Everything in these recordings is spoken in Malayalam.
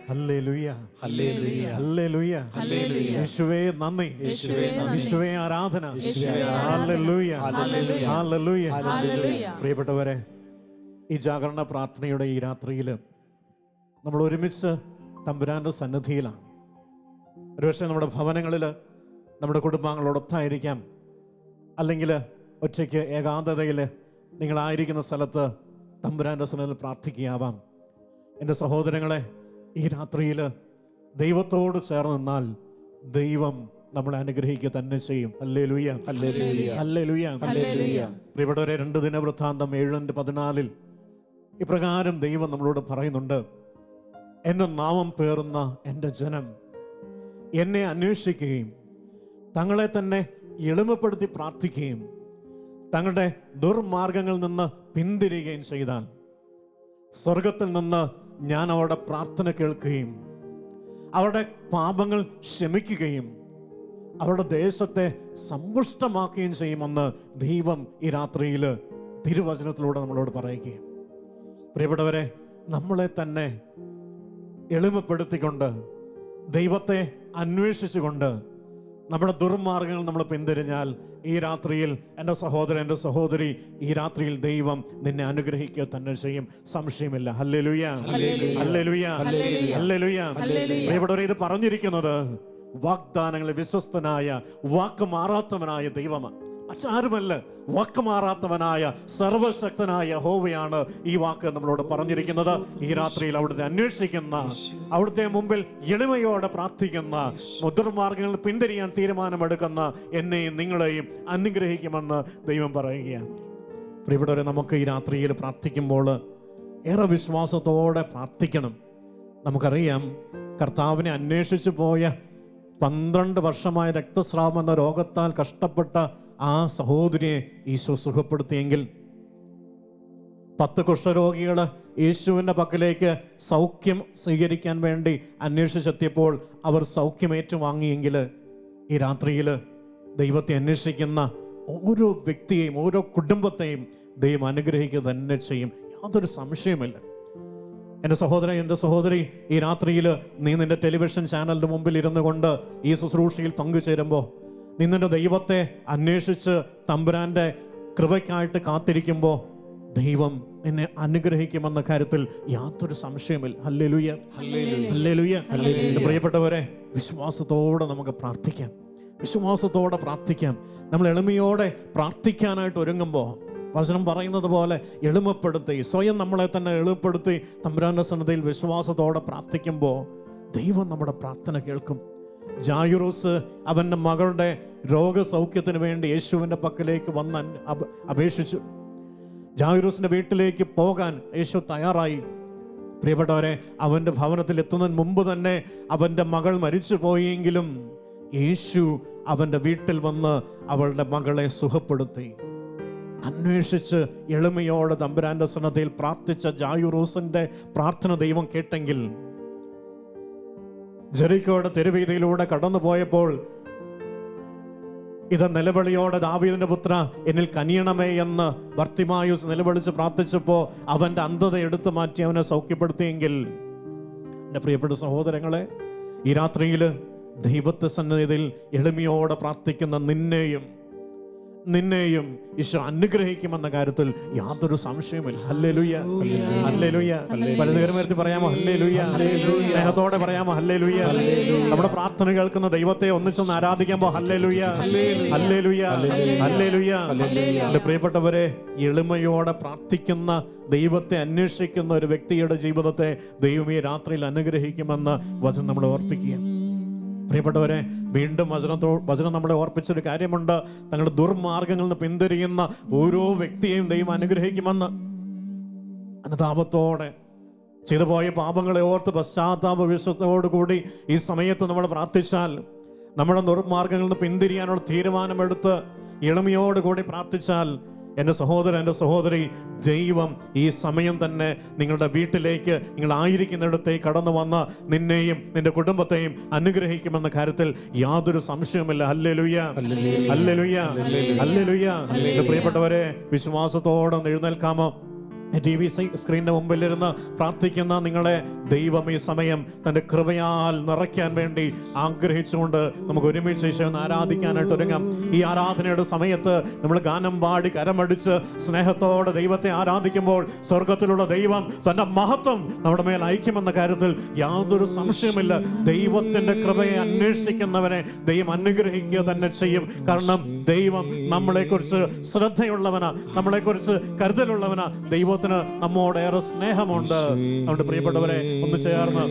ഹല്ലേലൂയ, ഹല്ലേലൂയ, ഹല്ലേലൂയ, ഹല്ലേലൂയ. യേശുവേ നന്ദി, യേശുവേ നന്ദി. യേശുവേ ആരാധന, യേശുവേ ആരാധന. ഹല്ലേലൂയ, ഹല്ലേലൂയ. ഹല്ലേലൂയ. ഹല്ലേലൂയ. പ്രിയപ്പെട്ടവരെ, ഈ ജാഗരണ പ്രാർത്ഥനയുടെ ഈ രാത്രിയിൽ നമ്മൾ ഒരുമിച്ച് തമ്പുരാന്റെ സന്നിധിയിലാണ്. ഒരുപക്ഷെ നമ്മുടെ ഭവനങ്ങളിൽ നമ്മുടെ കുടുംബാംഗങ്ങളോടൊത്തായിരിക്കാം, അല്ലെങ്കിൽ ഒറ്റയ്ക്ക് ഏകാന്തതയിൽ നിങ്ങളായിരിക്കുന്ന സ്ഥലത്ത് തമ്പുരാന്റെ സന്നിധിയിൽ പ്രാർത്ഥിക്കുകയാവാം. എൻ്റെ സഹോദരങ്ങളെ, ഈ രാത്രിയിൽ ദൈവത്തോട് ചേർന്ന് നിന്നാൽ ദൈവം നമ്മളെ അനുഗ്രഹിക്കുക തന്നെ ചെയ്യും. ഹല്ലേലൂയ, ഹല്ലേലൂയ, ഹല്ലേലൂയ, ഹല്ലേലൂയ. പ്രിയപ്പെട്ടവരെ, 2 ദിനവൃത്താന്തം 7:14 ഇപ്രകാരം ദൈവം നമ്മളോട് പറയുന്നുണ്ട്: എൻ്റെ നാമം പേറുന്ന എൻ്റെ ജനം എന്നെ അന്വേഷിക്കുകയും തങ്ങളെ തന്നെ എളിമപ്പെടുത്തി പ്രാർത്ഥിക്കുകയും തങ്ങളുടെ ദുർമാർഗങ്ങളിൽ നിന്ന് പിന്തിരിയുകയും ചെയ്താൽ സ്വർഗത്തിൽ നിന്ന് ഞാൻ അവരുടെ പ്രാർത്ഥന കേൾക്കുകയും അവരുടെ പാപങ്ങൾ ക്ഷമിക്കുകയും അവരുടെ ദേശത്തെ സമ്പുഷ്ടമാക്കുകയും ചെയ്യുമെന്ന് ദൈവം ഈ രാത്രിയിൽ തിരുവചനത്തിലൂടെ നമ്മളോട് പറയുകയും. പ്രിയപ്പെട്ടവരെ, നമ്മളെ തന്നെ എളിമപ്പെടുത്തിക്കൊണ്ട് ദൈവത്തെ അന്വേഷിച്ചുകൊണ്ട് നമ്മുടെ ദുർമാർഗങ്ങൾ നമ്മൾ പിന്തിരിഞ്ഞാൽ ഈ രാത്രിയിൽ എൻ്റെ സഹോദരൻ, എൻ്റെ സഹോദരി, ഈ രാത്രിയിൽ ദൈവം നിന്നെ അനുഗ്രഹിക്കുക തന്നെ ചെയ്യും, സംശയമില്ല. ഹല്ലേലൂയ, ഹല്ലേലൂയ, ഹല്ലേലൂയ. പ്രിയപ്പെട്ടവരെ, ഇത് പറഞ്ഞിരിക്കുന്നത് വാഗ്ദാനങ്ങളിൽ വിശ്വസ്തനായ, വാക്ക് മാറാത്തവനായ ദൈവമാണ്, മറ്റാരുമല്ല. വാക്ക് മാറാത്തവനായ സർവശക്തനായ യഹോവയാണ് ഈ വാക്ക് നമ്മളോട് പറഞ്ഞിരിക്കുന്നത്. ഈ രാത്രിയിൽ അവിടുത്തെ അന്വേഷിക്കുന്ന, അവിടുത്തെ മുമ്പിൽ എളിമയോടെ പ്രാർത്ഥിക്കുന്ന, മുദ്രമാർഗങ്ങളിൽ പിന്തിരിയാൻ തീരുമാനമെടുക്കുന്ന എന്നെയും നിങ്ങളെയും അനുഗ്രഹിക്കുമെന്ന് ദൈവം പറയുകയാണ്. പ്രിയപ്പെട്ടവരെ, നമുക്ക് ഈ രാത്രിയിൽ പ്രാർത്ഥിക്കുമ്പോൾ ഏറെ വിശ്വാസത്തോടെ പ്രാർത്ഥിക്കണം. നമുക്കറിയാം, കർത്താവിനെ അന്വേഷിച്ചു പോയ 12 വർഷമായ രക്തസ്രാവം എന്ന രോഗത്താൽ കഷ്ടപ്പെട്ട ആ സഹോദരിയെ ഈശോ സുഖപ്പെടുത്തിയെങ്കിൽ 10 കുഷ്ഠരോഗികൾ യേശുവിൻ്റെ പക്കലേക്ക് സൗഖ്യം സ്വീകരിക്കാൻ വേണ്ടി അന്വേഷിച്ചെത്തിയപ്പോൾ അവർ സൗഖ്യമേറ്റു വാങ്ങിയെങ്കിൽ ഈ രാത്രിയിൽ ദൈവത്തെ അന്വേഷിക്കുന്ന ഓരോ വ്യക്തിയെയും ഓരോ കുടുംബത്തെയും ദൈവം അനുഗ്രഹിക്കുക തന്നെ ചെയ്യും, യാതൊരു സംശയമില്ല. എൻ്റെ സഹോദരൻ, എൻ്റെ സഹോദരി, ഈ രാത്രിയിൽ നീ നിന്റെ ടെലിവിഷൻ ചാനലിൻ്റെ മുമ്പിൽ ഇരുന്നു കൊണ്ട് ഈ ശുശ്രൂഷയിൽ പങ്കുചേരുമ്പോൾ, നീ നിന്റെ ദൈവത്തെ അന്വേഷിച്ച് തമ്പുരാൻ്റെ കൃപയ്ക്കായിട്ട് കാത്തിരിക്കുമ്പോൾ ദൈവം നിന്നെ അനുഗ്രഹിക്കുമെന്ന കാര്യത്തിൽ യാതൊരു സംശയമില്ല. ഹല്ലേലൂയ, ഹല്ലേലൂയ, ഹല്ലേലൂയ. പ്രിയപ്പെട്ടവരെ, വിശ്വാസത്തോടെ നമുക്ക് പ്രാർത്ഥിക്കാം, വിശ്വാസത്തോടെ പ്രാർത്ഥിക്കാം. നമ്മൾ എളിമയോടെ പ്രാർത്ഥിക്കാനായിട്ട് ഒരുങ്ങുമ്പോൾ വചനം പറയുന്നത് പോലെ എളിമപ്പെടുത്തി, സ്വയം നമ്മളെ തന്നെ എളിമപ്പെടുത്തി തമ്പുരാന്റെ സന്നിധിയിൽ വിശ്വാസത്തോടെ പ്രാർത്ഥിക്കുമ്പോൾ ദൈവം നമ്മുടെ പ്രാർത്ഥന കേൾക്കും. ജായിറൂസ് അവൻ്റെ മകളുടെ രോഗസൗഖ്യത്തിന് വേണ്ടി യേശുവിൻ്റെ പക്കലേക്ക് വന്ന് അപേക്ഷിച്ചു. ജായിറൂസിൻ്റെ വീട്ടിലേക്ക് പോകാൻ യേശു തയ്യാറായി. പ്രിയപ്പെട്ടവരെ, അവൻ്റെ ഭവനത്തിൽ എത്തുന്നതിന് മുമ്പ് തന്നെ അവൻ്റെ മകൾ മരിച്ചു പോയെങ്കിലും യേശു അവൻ്റെ വീട്ടിൽ വന്ന് അവളുടെ മകളെ സുഖപ്പെടുത്തി. അന്വേഷിച്ച് എളിമയോടെ തമ്പുരാന്റെ സന്നിധിയിൽ പ്രാർത്ഥിച്ച ജായിറൂസിന്റെ പ്രാർത്ഥന ദൈവം കേട്ടെങ്കിൽ, ജെറിക്കോയുടെ തെരുവീതിയിലൂടെ കടന്നു പോയപ്പോൾ ഇത് നിലവിളിയോടെ ദാവീദിന്റെ പുത്ര എന്നിൽ കനിയണമേ എന്ന് ബർത്തിമായൂസ് നിലവിളിച്ച് പ്രാർത്ഥിച്ചപ്പോൾ അവന്റെ അന്ധത എടുത്തു മാറ്റി അവനെ സൗഖ്യപ്പെടുത്തിയെങ്കിൽ, എൻ്റെ പ്രിയപ്പെട്ട സഹോദരങ്ങളെ, ഈ രാത്രിയിൽ ദൈവത്തെ സന്നിധിയിൽ എളിമയോടെ പ്രാർത്ഥിക്കുന്ന നിന്നെയും ഈശോ അനുഗ്രഹിക്കുമെന്ന കാര്യത്തിൽ യാതൊരു സംശയമില്ല. Hallelujah, hallelujah. വലതുകരമേർത്തി പറയാമോ ഹല്ലേലൂയ? സ്നേഹത്തോടെ പറയാമോ ഹല്ലേലൂയ? നമ്മുടെ പ്രാർത്ഥന കേൾക്കുന്ന ദൈവത്തെ ഒന്നിച്ചൊന്ന് ആരാധിക്കുമ്പോൾ ഹല്ലേലൂയ, ഹല്ലേലൂയ, ഹല്ലേലൂയ. എൻ്റെ പ്രിയപ്പെട്ടവരെ, എളിമയോടെ പ്രാർത്ഥിക്കുന്ന, ദൈവത്തെ അന്വേഷിക്കുന്ന ഒരു വ്യക്തിയുടെ ജീവിതത്തെ ദൈവം ഈ രാത്രിയിൽ അനുഗ്രഹിക്കുമെന്ന് വചനം നമ്മളെ ഓർപ്പിക്കുക. പ്രിയപ്പെട്ടവരെ, വീണ്ടും വചനം നമ്മളെ ഓർപ്പിച്ചൊരു കാര്യമുണ്ട്. തങ്ങളുടെ ദുർമാർഗങ്ങളിൽ നിന്ന് പിന്തിരിയുന്ന ഓരോ വ്യക്തിയെയും ദൈവം അനുഗ്രഹിക്കുമെന്ന്. അനുതാപത്തോടെ ചെയ്തു പോയ പാപങ്ങളെ ഓർത്ത് പശ്ചാത്താപ വിശ്വത്തോടുകൂടി ഈ സമയത്ത് നമ്മൾ പ്രാർത്ഥിച്ചാൽ, നമ്മുടെ ദുർമാർഗങ്ങളിൽ നിന്ന് പിന്തിരിയാനുള്ള തീരുമാനമെടുത്ത് എളിമയോടുകൂടി പ്രാർത്ഥിച്ചാൽ, എൻ്റെ സഹോദരൻ, എൻ്റെ സഹോദരി, ദൈവം ഈ സമയം തന്നെ നിങ്ങളുടെ വീട്ടിലേക്ക്, നിങ്ങളായിരിക്കുന്നിടത്തേക്ക് കടന്നു വന്ന് നിന്നെയും നിന്റെ കുടുംബത്തെയും അനുഗ്രഹിക്കുമെന്ന കാര്യത്തിൽ യാതൊരു സംശയവുമില്ല. ഹല്ലേലൂയ, ഹല്ലേലൂയ, ഹല്ലേലൂയ. പ്രിയപ്പെട്ടവരെ, വിശ്വാസത്തോടെ എഴുന്നേൽക്കാമോ? TV സ്ക്രീനിന്റെ മുമ്പിലിരുന്ന് പ്രാർത്ഥിക്കുന്ന നിങ്ങളെ ദൈവം ഈ സമയം തന്റെ കൃപയാൽ നിറയ്ക്കാൻ വേണ്ടി ആഗ്രഹിച്ചുകൊണ്ട് നമുക്ക് ഒരുമിച്ച് ഈശോയെ ആരാധിക്കാനായിട്ട് ഒരുങ്ങാം. ഈ ആരാധനയുടെ സമയത്ത് നമ്മൾ ഗാനം പാടി കരമടിച്ച് സ്നേഹത്തോടെ ദൈവത്തെ ആരാധിക്കുമ്പോൾ സ്വർഗത്തിലുള്ള ദൈവം തന്റെ മഹത്വം നമ്മുടെ മേൽ അയക്കുമെന്ന കാര്യത്തിൽ യാതൊരു സംശയമില്ല. ദൈവത്തിന്റെ കൃപയെ അന്വേഷിക്കുന്നവനെ ദൈവം അനുഗ്രഹിക്കുക തന്നെ ചെയ്യും. കാരണം ദൈവം നമ്മളെക്കുറിച്ച് ശ്രദ്ധയുള്ളവനാ, നമ്മളെക്കുറിച്ച് കരുതലുള്ളവനാ. ദൈവത്തിന് നമ്മോടേറെ സ്നേഹമുണ്ട്. നമ്മുടെ പ്രിയപ്പെട്ടവരെ ഒന്ന് ചേർന്ന്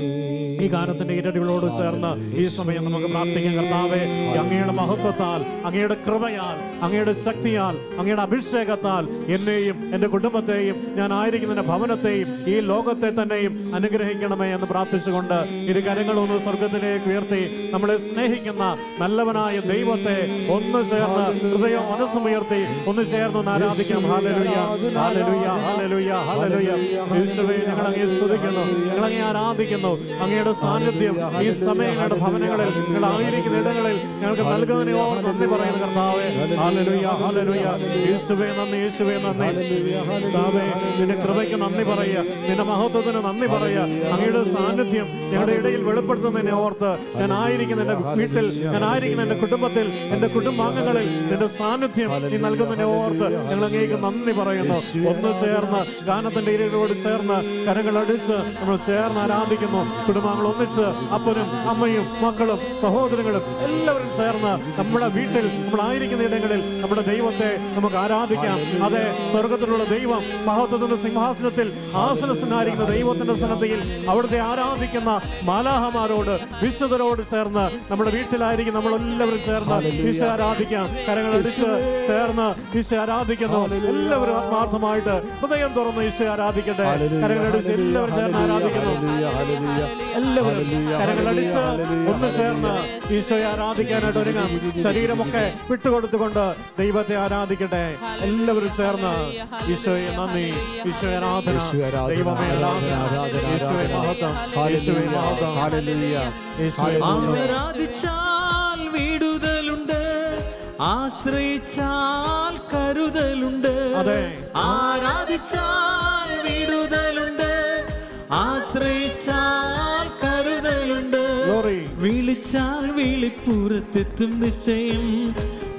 ഈ ഗാനത്തിന്റെ ഇരടികളോട് ചേർന്ന് ഈ സമയം നമുക്ക് പ്രാർത്ഥിക്കാം. കർത്താവേ, അങ്ങയുടെ മഹത്വത്താൽ, അങ്ങയുടെ കൃപയാൽ, അങ്ങയുടെ ശക്തിയാൽ, അങ്ങയുടെ അഭിഷേകത്താൽ എന്നെയും എൻ്റെ കുടുംബത്തെയും ഞാൻ ആയിരിക്കുന്ന ഭവനത്തെയും ഈ ലോകത്തെ തന്നെയും അനുഗ്രഹിക്കണമേ എന്ന് പ്രാർത്ഥിച്ചുകൊണ്ട് ഇരു കരങ്ങളൊന്ന് സ്വർഗത്തിലേക്ക് ഉയർത്തി നമ്മളെ സ്നേഹിക്കുന്ന നല്ലവനായ ദൈവത്തെ ഒന്ന് ചേർന്ന് ഹൃദയം മനസ്സുമുയർത്തി ഒന്ന് ചേർന്ന് ആരാധിക്കാം. ഹല്ലേലൂയ, ഹല്ലേലൂയ, ഹല്ലേലൂയ, ഹല്ലേലൂയ. യേശുവേ, ഞങ്ങൾ അങ്ങയെ സ്തുതിക്കുന്നു, ഞങ്ങൾ അങ്ങയെ ആരാധിക്കുന്നു. അങ്ങയുടെ സാന്നിധ്യം ഈ സമയങ്ങളുടെ ഭവനങ്ങളിൽ, നിങ്ങൾ ആയിരിക്കുന്ന ഇടങ്ങളിൽ ഞങ്ങൾക്ക് നൽകുന്നതിനോ നന്ദി പറയുന്നു കർത്താവേ. ഹല്ലേലൂയ, ഹല്ലേലൂയ. യേശുവേ നന്ദി, യേശുവേ നന്ദി. കർത്താവേ, നിന്റെ കൃപയ്ക്ക് നന്ദി പറയുക, നിന്റെ മഹത്വത്തിന് നന്ദി പറയുക. അങ്ങയുടെ സാന്നിധ്യം ഞങ്ങളുടെ ഇടയിൽ വെളിപ്പെടുത്തുന്നതിനെ ഓർത്ത് ഞാൻ ആയിരിക്കുന്ന എന്റെ വീട്ടിൽ, ഞാൻ ആയിരിക്കുന്ന എന്റെ കുടുംബത്തിൽ, എന്റെ കുടുംബാംഗങ്ങളിൽ നിന്റെ സാന്നിധ്യം നീ നൽകുന്നതിനെ ഓർത്ത് ഞങ്ങൾ അങ്ങേക്ക് നന്ദി പറയുന്നു. ഒന്ന് ചേർന്ന് ഗാനത്തിന്റെ ഇരയോട് ചേർന്ന് കരങ്ങൾ അടിച്ച് നമ്മൾ ചേർന്ന് ആരാധിക്കുന്നു. കുടുംബാംഗങ്ങൾ ഒന്നിച്ച് അപ്പനും അമ്മയും മക്കളും സഹോദരങ്ങളും എല്ലാവരും ചേർന്ന് നമ്മുടെ വീട്ടിൽ, നമ്മളായിരിക്കുന്ന ഇടങ്ങളിൽ നമ്മുടെ ദൈവത്തെ നമുക്ക് ആരാധിക്കാം. അതെ, സ്വർഗത്തിലുള്ള ദൈവം മഹത്വത്തിന്റെ സിംഹാസനത്തിൽ ആസനസ്ഥനായിരിക്കുന്ന ദൈവത്തിന്റെ സന്നദ്ധയിൽ അവിടുത്തെ ആരാധിക്കുന്ന മാലാഹമാരോട് വിശുദ്ധരോട് ചേർന്ന് നമ്മുടെ വീട്ടിലായിരിക്കും നമ്മളെല്ലാവരും ചേർന്ന് ഈശോ ആരാധിക്കാം. കരങ്ങൾ അടിച്ച് ചേർന്ന് ഈശോ ആരാധിക്കുന്നു. എല്ലാവരും ആത്മാർത്ഥമായിട്ട് ഹൃദയം തുറന്ന് ഈശോ ആരാധിക്കട്ടെ. കരങ്ങളടിച്ച് എല്ലാവരും ചേർന്ന് ആരാധിക്കുന്നു. എല്ലാവരും കരങ്ങളടിച്ച് ഒന്ന് ചേർന്ന് ഈശോയെ ആരാധിക്കാനായിട്ട് ഒരുങ്ങാം. ശരീരമൊക്കെ വിട്ടുകൊടുത്തുകൊണ്ട് ദൈവത്തെ ആരാധിക്കട്ടെ. എല്ലാവരും ചേർന്ന് ഈശോയെ നന്ദി, ഈശോയെ ആരാധന, ദൈവമേ ആരാധന, ഈശോയെ മഹത്വം, ഈശോയെ മഹത്വം. ഹല്ലേലൂയ. ആരാധിച്ചാൽ വിടുതലുണ്ട്, ആശ്രയിച്ചാൽ കരുതലുണ്ട്. ആരാധിച്ചാൽ വിടുതലുണ്ട്, ആശ്രയിച്ചാൽ കരുതലുണ്ട്. വിളിച്ചാൽ വിളിപ്പുറത്തെത്തും നിശ്ചയം,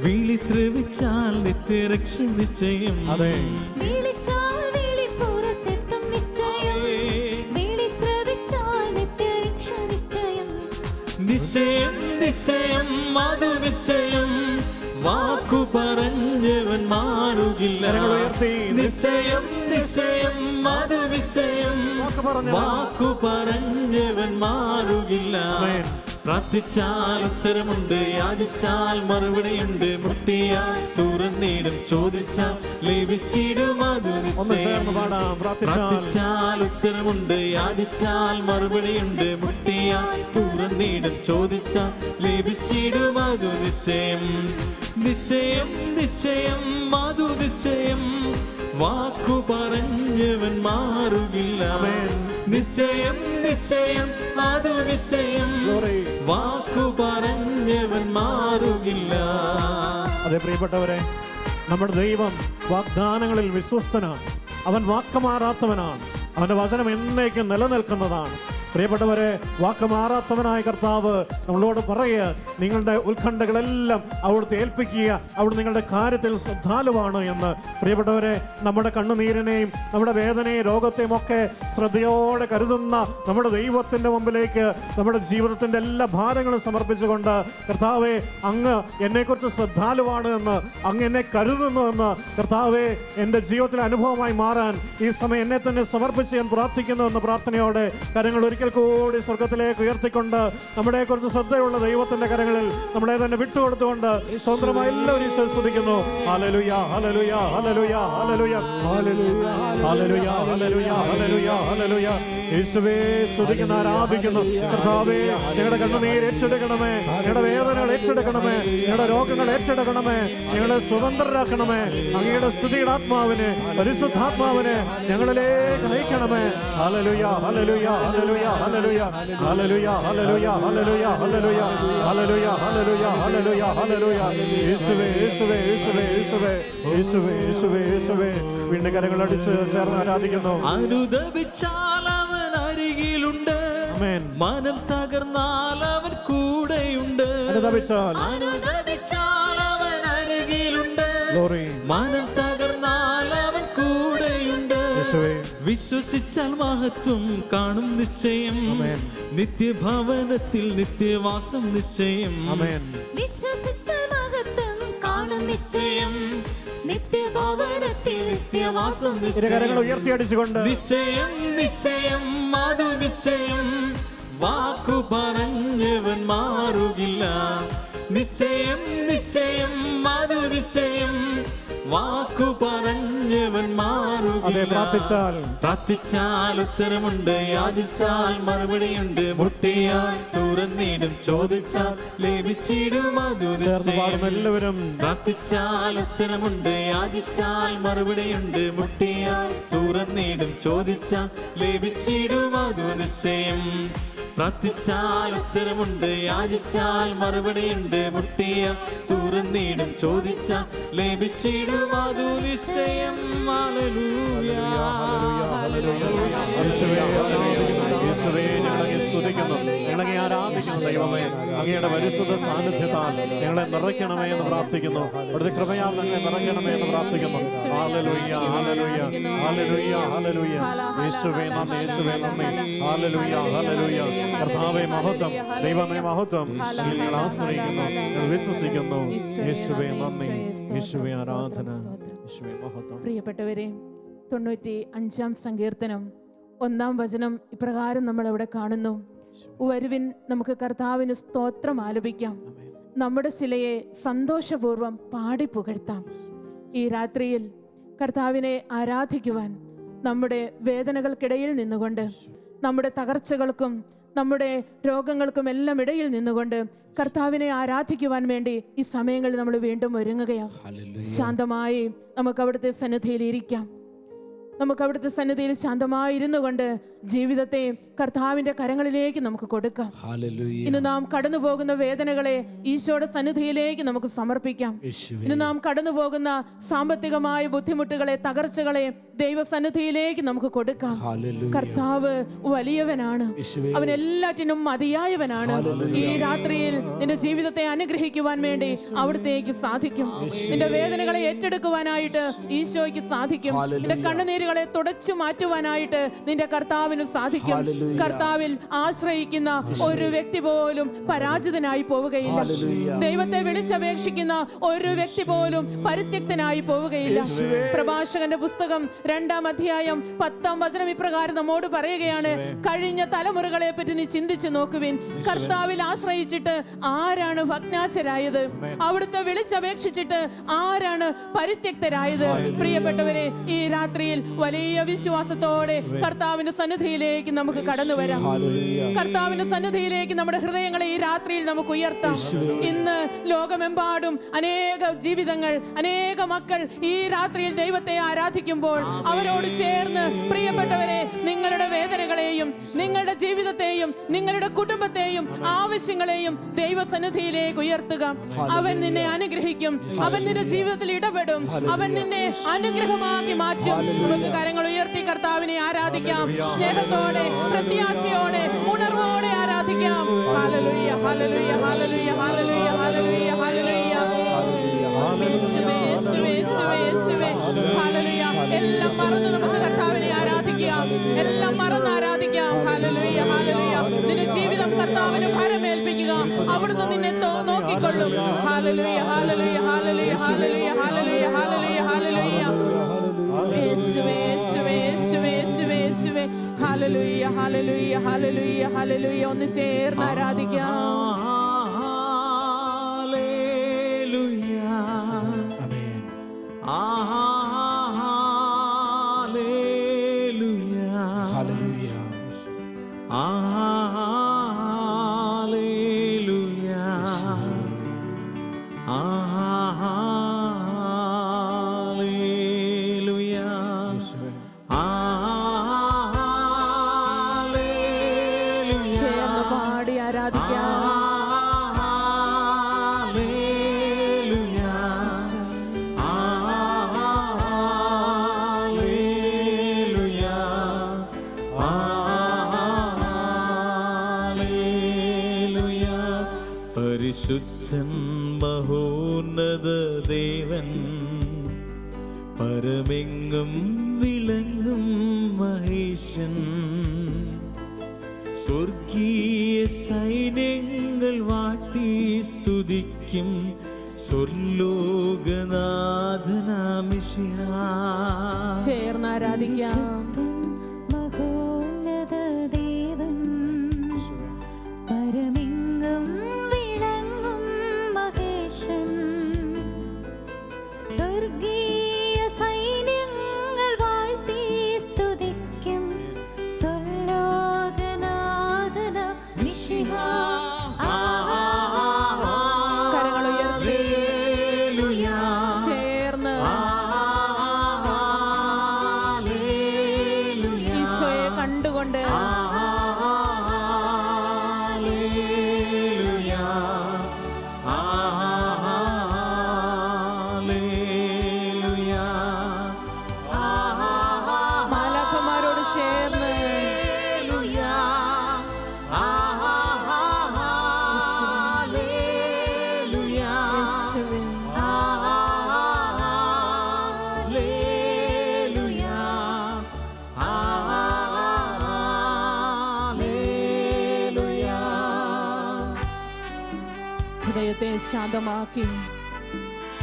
വിളി ശ്രവിച്ചാൽ നിത്യരക്ഷ നിശ്ചയം. വിളിച്ചാൽ വിളിപ്പുറത്തെത്തും നിശ്ചയം, വിളി ശ്രവിച്ചാൽ നിത്യരക്ഷ നിശ്ചയം. നിശ്ചയം നിശ്ചയം അതു നിശ്ചയം, വാക്കു പറഞ്ഞവൻ മാറുകില്ല. നിശ്ചയം നിശ്ചയം അതു നിശ്ചയം, വാക്കു പറഞ്ഞവൻ മാറുകില്ല. പ്രാർത്ഥിച്ചാൽ ഉത്തരമുണ്ട്, യാചിച്ചാൽ മറുപടിയുണ്ട്, മുട്ടിയാൽ തുറന്നിടും, ചോദിച്ചാൽ ലഭിച്ചിടും അത് നിശ്ചയം. പ്രാർത്ഥിച്ചാൽ ഉത്തരമുണ്ട്, യാചിച്ചാൽ മറുപടിയുണ്ട്, മുട്ടിയാൽ തുറന്നിടും, ചോദിച്ചാൽ ലഭിച്ചിടും അത് നിശ്ചയം. നിശ്ചയം നിശ്ചയം അതു നിശ്ചയം, വാക്കു പറഞ്ഞവൻ മാറുകില്ല. നിശ്ചയം നിശ്ചയം അതു നിശ്ചയം, വാക്കു പറഞ്ഞവൻ മാറുകില്ല. അതെ പ്രിയപ്പെട്ടവരെ, നമ്മുടെ ദൈവം വാഗ്ദാനങ്ങളിൽ വിശ്വസ്തനാണ്. അവൻ വാക്ക് മാറാത്തവനാണ്. അവന്റെ വചനം എന്നേക്കും നിലനിൽക്കുന്നതാണ്. പ്രിയപ്പെട്ടവരെ, വാക്ക് മാറാത്തവനായ കർത്താവ് നമ്മളോട് പറയുക, നിങ്ങളുടെ ഉത്കണ്ഠകളെല്ലാം അവിടുത്തെ ഏൽപ്പിക്കുക, അവിടെ നിങ്ങളുടെ കാര്യത്തിൽ ശ്രദ്ധാലുവാണ് എന്ന്. പ്രിയപ്പെട്ടവരെ, നമ്മുടെ കണ്ണുനീരിനെയും നമ്മുടെ വേദനയും രോഗത്തെയും ഒക്കെ ശ്രദ്ധയോടെ കരുതുന്ന നമ്മുടെ ദൈവത്തിൻ്റെ മുമ്പിലേക്ക് നമ്മുടെ ജീവിതത്തിൻ്റെ എല്ലാ ഭാരങ്ങളും സമർപ്പിച്ചുകൊണ്ട്, കർത്താവെ, അങ്ങ് എന്നെക്കുറിച്ച് ശ്രദ്ധാലുവാണ് എന്ന്, അങ്ങ് എന്നെ കരുതുന്നു എന്ന്, കർത്താവെ, എൻ്റെ ജീവിതത്തിലെ അനുഭവമായി മാറാൻ ഈ സമയം എന്നെ തന്നെ സമർപ്പിച്ച് ഞാൻ പ്രാർത്ഥിക്കുന്നു എന്ന പ്രാർത്ഥനയോടെ കരങ്ങൾ ഒരിക്കൽ കൂടി സ്വർഗത്തിലേക്ക് ഉയർത്തിക്കൊണ്ട് നമ്മളെ കുറിച്ച് ശ്രദ്ധയുള്ള ദൈവത്തിന്റെ കരങ്ങളിൽ നമ്മളെ തന്നെ വിട്ടുകൊടുത്തുകൊണ്ട് സ്വന്തമായി എല്ലാവരും സ്തുതിക്കുന്നു. ഹല്ലേലൂയ, ഹല്ലേലൂയ, ഹല്ലേലൂയ, ഹല്ലേലൂയ, ഹല്ലേലൂയ, ഹല്ലേലൂയ, ഹല്ലേലൂയ, ഹല്ലേലൂയ, ഹല്ലേലൂയ. യേശുവേ സ്തുതിക്കുന്ന ആരാധിക്കുന്നു. കർത്താവേ ഞങ്ങളുടെ കണ്ണുനീർ ഏറ്റെടുക്കണമേ, ഞങ്ങളുടെ വേദനകൾ ഏറ്റെടുക്കണമേ, ഞങ്ങളുടെ രോഗങ്ങൾ ഏറ്റെടുക്കണമേ, ഞങ്ങളെ സ്വതന്ത്രരാക്കണമേ. അങ്ങയുടെ സ്തുതിയുടെ ആത്മാവിനെ, പരിശുദ്ധാത്മാവിനെ ഞങ്ങളിലേക്ക് നയിക്കണമേ. ഹല്ലേലൂയ ഹല്ലേലൂയ ഹല്ലേലൂയ ഹല്ലേലൂയ ഹല്ലേലൂയ ഹല്ലേലൂയ ഹല്ലേലൂയ ഹല്ലേലൂയ ഹല്ലേലൂയ ഹല്ലേലൂയ ഹല്ലേലൂയ ഹല്ലേലൂയ. യേശുവേ യേശുവേ യേശുവേ യേശുവേ യേശുവേ യേശുവേ യേശുവേ. വീണ്ടും കരങ്ങളടിച്ച് ചേർന്ന് ആരാധിക്കുന്നു. അനുദപിച്ചാൽ അവൻ അരികിലുണ്ട്, മനം തകർന്നാൽ അവൻ കൂടെയുണ്ട്. അനുദപിച്ചാൽ അവൻ അരികിലുണ്ട്, മനം തകർന്നാൽ അവൻ കൂടെയുണ്ട്. വിശ്വസിച്ചാൽ മഹത്വം കാണും നിശ്ചയം, നിത്യഭവനത്തിൽ നിത്യവാസം നിശ്ചയം. വിശ്വസിച്ചാൽ മഹത്വം കാണും നിശ്ചയം, നിത്യഭവനത്തിൽ നിത്യവാസം കരങ്ങൾ ഉയർത്തിയടിച്ചുകൊണ്ട് നിശ്ചയം നിശ്ചയം അതു നിശ്ചയം, വാക്കു പറഞ്ഞവൻ മാറുകില്ല. നിശ്ചയം നിശ്ചയം അതു നിശ്ചയം, വാക്കു പറഞ്ഞവൻ മാറുകില്ല. പ്രാർത്ഥിച്ചാൽ ഉത്തരമുണ്ട്, യാചിച്ചാൽ മറുപടിയുണ്ട്, മുട്ടിയാൽ തുറന്നിടും, ചോദിച്ചാൽ ലഭിച്ചിടും. അതു നിശ്ചയം. എല്ലാവരും പ്രാർത്ഥിച്ചാൽ ഉത്തരമുണ്ട്, യാചിച്ചാൽ മറുപടിയുണ്ട്, മുട്ടിയാൽ തുറന്നിടും, ചോദിച്ചാൽ ലഭിച്ചിടും. അതു നിശ്ചയം. പ്രാർത്ഥിച്ചാൽ ഉത്തരമുണ്ട്, യാചിച്ചാൽ മറുപടിയുണ്ട്, മുട്ടിയാൽ തുറന്നിടും, ചോദിച്ചാൽ ലഭിച്ചിടും. അതു നിശ്ചയം. ഹല്ലേലൂയ യേശുവേ ഞങ്ങളെ സ്തുതിക്കുന്നു, ഞങ്ങളെ ആരാധിക്കുന്നു. ദൈവമേ അങ്ങയുടെ പരിശുദ്ധ സാന്നിധ്യത്താൽ ഞങ്ങളെ നിറയ്ക്കണമേ എന്ന് പ്രാർത്ഥിക്കുന്നു. അവിടുത്തെ കൃപയാൽ ഞങ്ങളെ നിറയ്ക്കണമേ എന്ന് പ്രാർത്ഥിക്കുന്നു. ഹല്ലേലൂയ ഹല്ലേലൂയ ഹല്ലേലൂയ ഹല്ലേലൂയ. യേശുവേ നന്ദി, യേശുവേ നന്ദി. Hallelujah hallelujah. കർത്താവേ മഹത്വം, ദൈവമേ മഹത്വം. ഞങ്ങൾ ആശ്രയിക്കുന്നു, ഞങ്ങൾ വിശ്വസിക്കുന്നു. യേശുവേ നന്ദി, യേശുവേ ആരാധന, യേശുവേ മഹത്വം. പ്രിയപ്പെട്ടവരെ, 95-ാം സങ്കീർത്തനം 1-ാം വചനം ഇപ്രകാരം നമ്മൾ അവിടെ കാണുന്നു. വരുവിൻ, നമുക്ക് കർത്താവിന് സ്തോത്രം ആലപിക്കാം, നമ്മുടെ ശിലയെ സന്തോഷപൂർവ്വം പാടി പുകഴ്ത്താം. ഈ രാത്രിയിൽ കർത്താവിനെ ആരാധിക്കുവാൻ, നമ്മുടെ വേദനകൾക്കിടയിൽ നിന്നുകൊണ്ട്, നമ്മുടെ തകർച്ചകൾക്കും നമ്മുടെ രോഗങ്ങൾക്കും എല്ലാം ഇടയിൽ നിന്നുകൊണ്ട് കർത്താവിനെ ആരാധിക്കുവാൻ വേണ്ടി ഈ സമയങ്ങളിൽ നമ്മൾ വീണ്ടും ഒരുങ്ങുകയാണ്. ശാന്തമായി നമുക്ക് അവിടുത്തെ സന്നിധിയിൽ ഇരിക്കാം. നമുക്ക് അവിടുത്തെ സന്നിധിയിൽ ശാന്തമായിരുന്നു കൊണ്ട് ജീവിതത്തെ കർത്താവിന്റെ കരങ്ങളിലേക്ക് നമുക്ക് കൊടുക്കാം. ഇന്ന് നാം കടന്നു പോകുന്ന വേദനകളെ ഈശോയുടെ സന്നിധിയിലേക്ക് നമുക്ക് സമർപ്പിക്കാം. ഇന്ന് നാം കടന്നു പോകുന്ന സാമ്പത്തികമായ ബുദ്ധിമുട്ടുകളെ, തകർച്ചകളെ ദൈവസന്നിധിയിലേക്ക് നമുക്ക് കൊടുക്കാം. കർത്താവ് വലിയവനാണ്, അവൻ എല്ലാറ്റിനും മതിയായവനാണ്. ഈ രാത്രിയിൽ നിന്റെ ജീവിതത്തെ അനുഗ്രഹിക്കുവാൻ വേണ്ടി അവിടുത്തേക്ക് സാധിക്കും. നിന്റെ വേദനകളെ ഏറ്റെടുക്കുവാനായിട്ട് ഈശോയ്ക്ക് സാധിക്കും. നിന്റെ കണ്ണുനീരുകളെ തുടച്ചു മാറ്റുവാനായിട്ട് നിന്റെ കർത്താവിന് സാധിക്കും. കർത്താവിൽ ആശ്രയിക്കുന്ന ഒരു വ്യക്തി പോലും പരാജിതനായി പോവുകയില്ല. ദൈവത്തെ വിളിച്ചപേക്ഷിക്കുന്ന ഒരു വ്യക്തി പോലും പരിത്യക്തനായി പോവുകയില്ല. പ്രഭാഷകന്റെ പുസ്തകം 2-ാം അധ്യായം 10-ാം വചനം ഇപ്രകാരം നമ്മോട് പറയുകയാണ്: കഴിഞ്ഞ തലമുറകളെ പറ്റി നീ ചിന്തിച്ചു നോക്കുവിൻ. കർത്താവിൽ ആശ്രയിച്ചിട്ട് ആരാണ് ഭഗ്നാശരായത്? അവിടുത്തെ വിളിച്ചപേക്ഷിച്ചിട്ട് ആരാണ് പരിത്യക്തരായത്? പ്രിയപ്പെട്ടവരെ, ഈ രാത്രിയിൽ വലിയ വിശ്വാസത്തോടെ കർത്താവിന്റെ സന്നിധിയിലേക്ക് നമുക്ക് കടന്നു വരാം. കർത്താവിന്റെ സന്നിധിയിലേക്ക് നമ്മുടെ ഹൃദയങ്ങളെ ഈ രാത്രിയിൽ നമുക്ക് ഉയർത്താം. ഇന്ന് ലോകമെമ്പാടും അനേക ജീവിതങ്ങൾ, അനേക മക്കൾ ഈ രാത്രിയിൽ ദൈവത്തെ ആരാധിക്കുമ്പോൾ അവരോട് ചേർന്ന് പ്രിയപ്പെട്ടവരെ, നിങ്ങളുടെ വേദനകളെയും നിങ്ങളുടെ ജീവിതത്തെയും നിങ്ങളുടെ കുടുംബത്തെയും ആവശ്യങ്ങളെയും ദൈവസന്നിധിയിലേക്ക് ഉയർത്തുക. അവൻ നിന്നെ അനുഗ്രഹിക്കും. അവൻ നിന്റെ ജീവിതത്തിൽ ഇടപെടും. അവൻ നിന്നെ അനുഗ്രഹമാക്കി മാറ്റും. നമുക്ക് കരങ്ങൾ ഉയർത്തി കർത്താവിനെ ആരാധിക്കാം. സ്നേഹത്തോടെ, പ്രത്യാശയോടെ, ഉണർവോടെ ആരാധിക്കാം. ഹല്ലേലൂയ ഹല്ലേലൂയ ഹല്ലേലൂയ ഹല്ലേലൂയ ഹല്ലേലൂയ ഹല്ലേലൂയ. യേശുവേ യേശുവേ യേശുവേ യേശുവേ ഹല്ലേലൂയ. എല്ലാം മറന്ന് നമുക്ക് കർത്താവിനെ ആരാധിക്കാം. എല്ലാം മറന്ന് ആരാധിക്കാം. ഹല്ലേലൂയ ഹല്ലേലൂയ. നിന്റെ ജീവിതം കർത്താവിന് ഭരമേൽപ്പിക്കുക. അവിടുന്ന് നിന്നെ നോക്കിക്കൊള്ളും. ഹല്ലേലൂയ ഹല്ലേലൂയ ഹല്ലേലൂയ ഹല്ലേലൂയ ഹല്ലേലൂയ ഹല്ലേലൂയ ഹല്ലേലൂയ. യേശുവേ യേശുവേ യേശുവേ യേശുവേ യേശുവേ ഹല്ലേലൂയ ഹല്ലേലൂയ ഹല്ലേലൂയ ഹല്ലേലൂയ. ഒന്ന് ചേർന്ന് ആരാധിക്കാം. ഹല്ലേലൂയ ആമേൻ. ഹല്ലേലൂയ ഹല്ലേലൂയ ചേർന്ന് പാടി ആരാധിക്കാം. പരിശുദ്ധൻ മഹോന്നത ദേവൻ, പരമെങ്ങും വിളങ്ങും മഹേശൻ, സ്വർഗീയ സൈന്യങ്ങൾ വാട്ടി സ്തുതിക്കും സ്വർലോകനാഥനാം മിശിഹാ. ചേർന്ന് ആരാധിക്കാം. മഹോന്നത ദേവൻ, പരമെങ്ങും വിളങ്ങും മഹേശൻ, സ്വർഗീയ സൈന്യങ്ങൾ വാഴ്ത്തി സ്തുതിക്കും സ്വർലോകനാഥന മിശിഹാ. കരങ്ങൾ ഉയർത്തി ചേർന്ന് ഈശോയെ കണ്ടുകൊണ്ട് മാലാഖമാരോട് ചേർന്ന് യേശുവേ, ഹൃദയത്തെ ശാന്തമാക്കി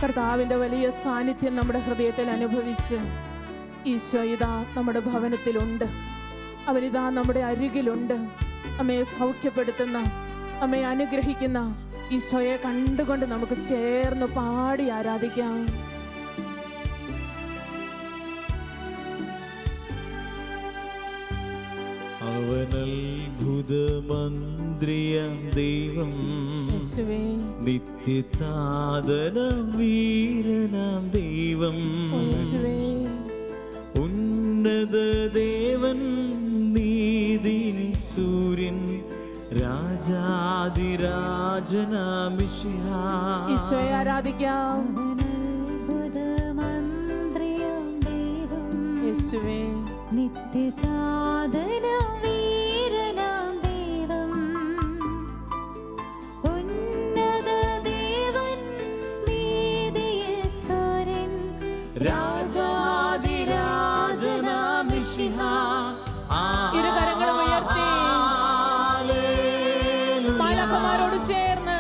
കർത്താവിൻ്റെ വലിയ സാന്നിധ്യം നമ്മുടെ ഹൃദയത്തിൽ അനുഭവിച്ച് ഈശോ ഇതാ നമ്മുടെ ഭവനത്തിലുണ്ട്, അവരിതാ നമ്മുടെ അരികിലുണ്ട്. അമ്മയെ സൗഖ്യപ്പെടുത്തുന്ന, അമ്മയെ അനുഗ്രഹിക്കുന്ന ഈശോയെ കണ്ടുകൊണ്ട് നമുക്ക് ചേർന്ന് പാടി ആരാധിക്കാം. അവനത്ഭുതമന്ത്രിയാം ദൈവം, യേശുവേ, നിത്യതാതനം വീരനാം ദൈവം, യേശുവേ, ഉന്നത ദേവൻ, നീതിൻ സൂര്യൻ, രാജാതിരാജനാം മിശിഹാ. ഈശോയെ ആരാധിക്കാം. അത്ഭുതമന്ത്രിയാം ദൈവം, യേശുവേ, നിത്യതാതനം വീരനാം ദൈവം, ഉന്നത ദേവൻ, നീതിയിൽ സൂര്യൻ, രാജാതിരാജനാം മിശിഹാ. ഇരു കരങ്ങളും ഉയർത്തി മാലാഖമാരോട് ചേർന്ന്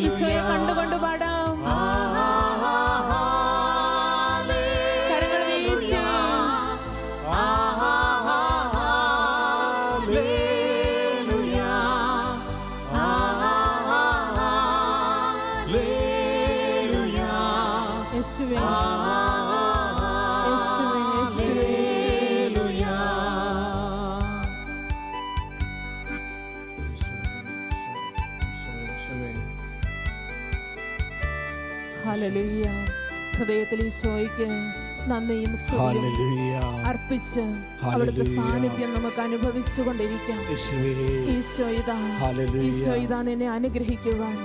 ഈശോയെ കണ്ടുകൊണ്ട് പാടാം. കരങ്ങൾ വീശി യേശുവേ, യേശുവേ, യേശുവേ, ഹല്ലേലൂയ. ഹൃദയത്തിൽ ഈശോയ്ക്ക് നന്ദിയും സ്തുതിയും അർപ്പിച്ച് അവിടുത്തെ സാന്നിധ്യം നമുക്ക് അനുഭവിച്ചു കൊണ്ടിരിക്കാം. ഈശോ ഇതാ നിന്നെ അനുഗ്രഹിക്കുവാൻ,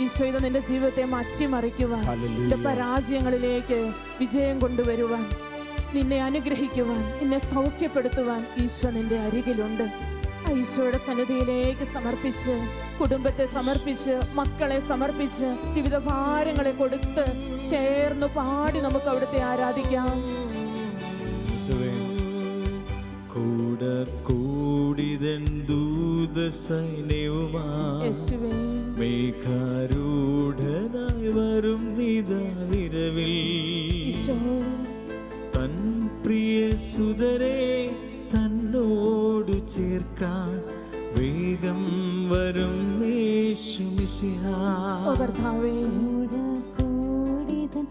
ഈശോ ഇതാ നിന്റെ ജീവിതത്തെ മാറ്റിമറിക്കുവാൻ, നിന്റെ പരാജയങ്ങളിലേക്ക് വിജയം കൊണ്ടുവരുവാൻ, നിന്നെ അനുഗ്രഹിക്കുവാൻ, നിന്നെ സൗഖ്യപ്പെടുത്തുവാൻ ഈശോ നിന്റെ അരികിലുണ്ട്. ഈശോയുടെ സന്നിധിയിലേക്ക് സമർപ്പിച്ച്, കുടുംബത്തെ സമർപ്പിച്ച്, മക്കളെ സമർപ്പിച്ച്, ജീവിതഭാരങ്ങളെ കൊടുത്ത് ചേർന്ന് പാടി നമുക്ക് അവിടുത്തെ ആരാധിക്കാം. കൂടിതൻ ദൂത സൈന്യവുമായി മേഘാരൂഢനായി വരും നിതാ വിരവിൽ, തൻ പ്രിയ സുതരെ തന്നോടു ചേർക്കാൻ വേഗം വരും യേശു മിശിഹാ. കൂടിതൻ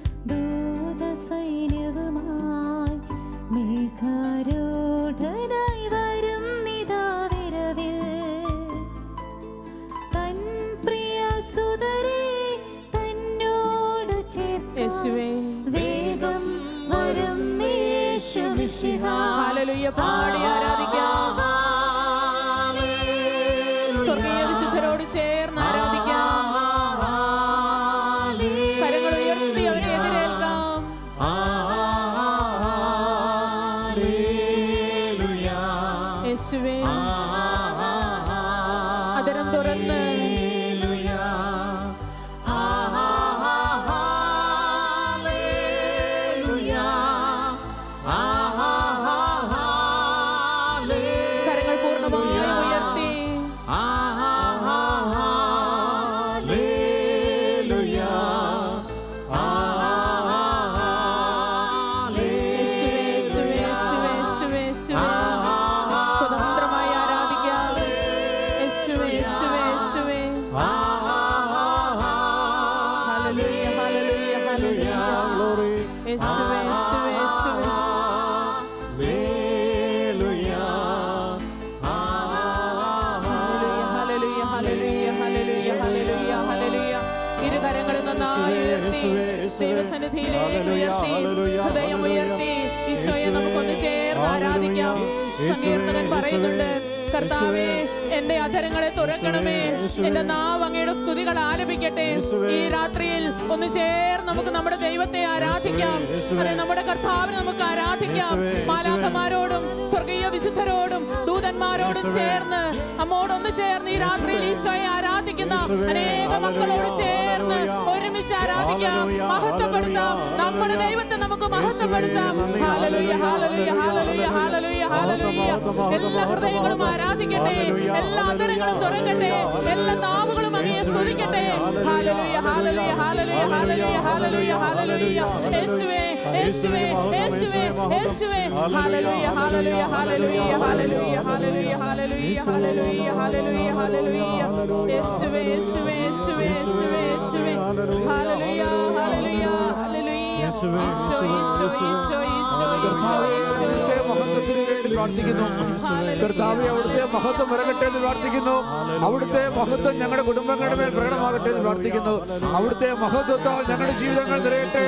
യേശുവേ വേഗം വരും യേശു മിശിഹ. ഹല്ലേലൂയ പാടി ആരാധിക്കാം. സ്വർഗീയ വിശുദ്ധരോട് ചേർന്ന് ആരാധിക്കാം. കരങ്ങൾ ഉയർത്തി അവരെ എതിരേൽക്കാം. യേശുവേ അതരം തുറന്ന് കരങ്ങൾ പൂർണ്ണമായി ഉയർത്തി യേശുവേ യേശുവേ യേശുവേ യേശുവേ യേശുവേ സ്വതന്ത്രമായി ആരാധിക്കാം. യേശുവേ യേശുവേ യേശുവേ ഹല്ലേലൂയ ഹല്ലേലൂയ ഹല്ലേലൂയ യേശുവേ യേശുവേ യേശുവേ ഹല്ലേലൂയ ഹല്ലേലൂയ ഹല്ലേലൂയ ഹല്ലേലൂയ ഹല്ലേലൂയ. ഇരു കരങ്ങളും നന്നായി ഉയർത്തി ദൈവസന്നിധിയിലേക്ക് ഉയർത്തി ഹൃദയം ഉയർത്തി ഈശോയെ നമുക്കൊന്ന് ചേർന്ന് ആരാധിക്കാം. സങ്കീർത്തകൻ പറയുന്നുണ്ട്, കർത്താവേ എന്റെ അധരങ്ങളെ തുറക്കണമേ, എന്റെ നാവ് അങ്ങയുടെ സ്തുതികൾ ആലപിക്കട്ടെ. ഈ രാത്രിയിൽ ഒന്ന് ചേർന്ന് നമുക്ക് നമ്മുടെ ദൈവത്തെ ആരാധിക്കാം. അതെ, നമ്മുടെ കർത്താവിനെ നമുക്ക് ആരാധിക്കാം. മാലാഖമാരോടും സ്വർഗീയ വിശുദ്ധരോടും ദൂതന്മാരോടും ചേർന്ന് നമ്മോടൊന്ന് ചേർന്ന് ഈ രാത്രിയിൽ ഈശോയെ ആരാധിക്കുന്ന അനേക മക്കളോട് ചേർന്ന് ഒരുമിച്ച് ആരാധിക്കാം, മഹത്വപ്പെടുത്താം. നമ്മുടെ ദൈവത്തെ നമുക്ക് മഹത്വപ്പെടുത്താം. ഹല്ലേലൂയ ഹല്ലേലൂയ ഹല്ലേലൂയ ഹല്ലേലൂയ ഹല്ലേലൂയ. എല്ലാ ഹൃദയങ്ങളും ആരാധിക്കട്ടെ, എല്ലാ അധരങ്ങളും തുറക്കട്ടെ, എല്ലാ നാവുകളും അങ്ങയെ സ്തുതിക്കട്ടെ. ഹല്ലേലൂയ ഹല്ലേലൂയ ഹല്ലേലൂയ ഹല്ലേലൂയ ഹല്ലേലൂയ ഹല്ലേലൂയ. യേശുവേ യേശുവേ യേശുവേ യേശുവേ ഹല്ലേലൂയ ഹല്ലേലൂയ ഹല്ലേലൂയ ഹല്ലേലൂയ ഹല്ലേലൂയ ഹല്ലേലൂയ ഹല്ലേലൂയ ഹല്ലേലൂയ ഹല്ലേലൂയ. യേശുവേ യേശുവേ യേശുവേ യേശുവേ യേശുവേ ഹല്ലേലൂയ ഹല്ലേലൂയ ഹല്ലേലൂയ. ഈശോ ഈശോ ഈശോ ഈശോ ഈശോ ഈശോ. മഹത്വത്തിന് വേണ്ടി പ്രാർത്ഥിക്കുന്നു. കർത്താവേ, അവിടുത്തെ മഹത്വം വരകട്ടെ എന്ന് പ്രാർത്ഥിക്കുന്നു. അവിടുത്തെ മഹത്വം ഞങ്ങളുടെ കുടുംബങ്ങളുടെ മേൽ പ്രകടമാകട്ടെ എന്ന് പ്രാർത്ഥിക്കുന്നു. അവിടുത്തെ മഹത്വത്താൽ ഞങ്ങളുടെ ജീവിതങ്ങൾ നിറയട്ടെ.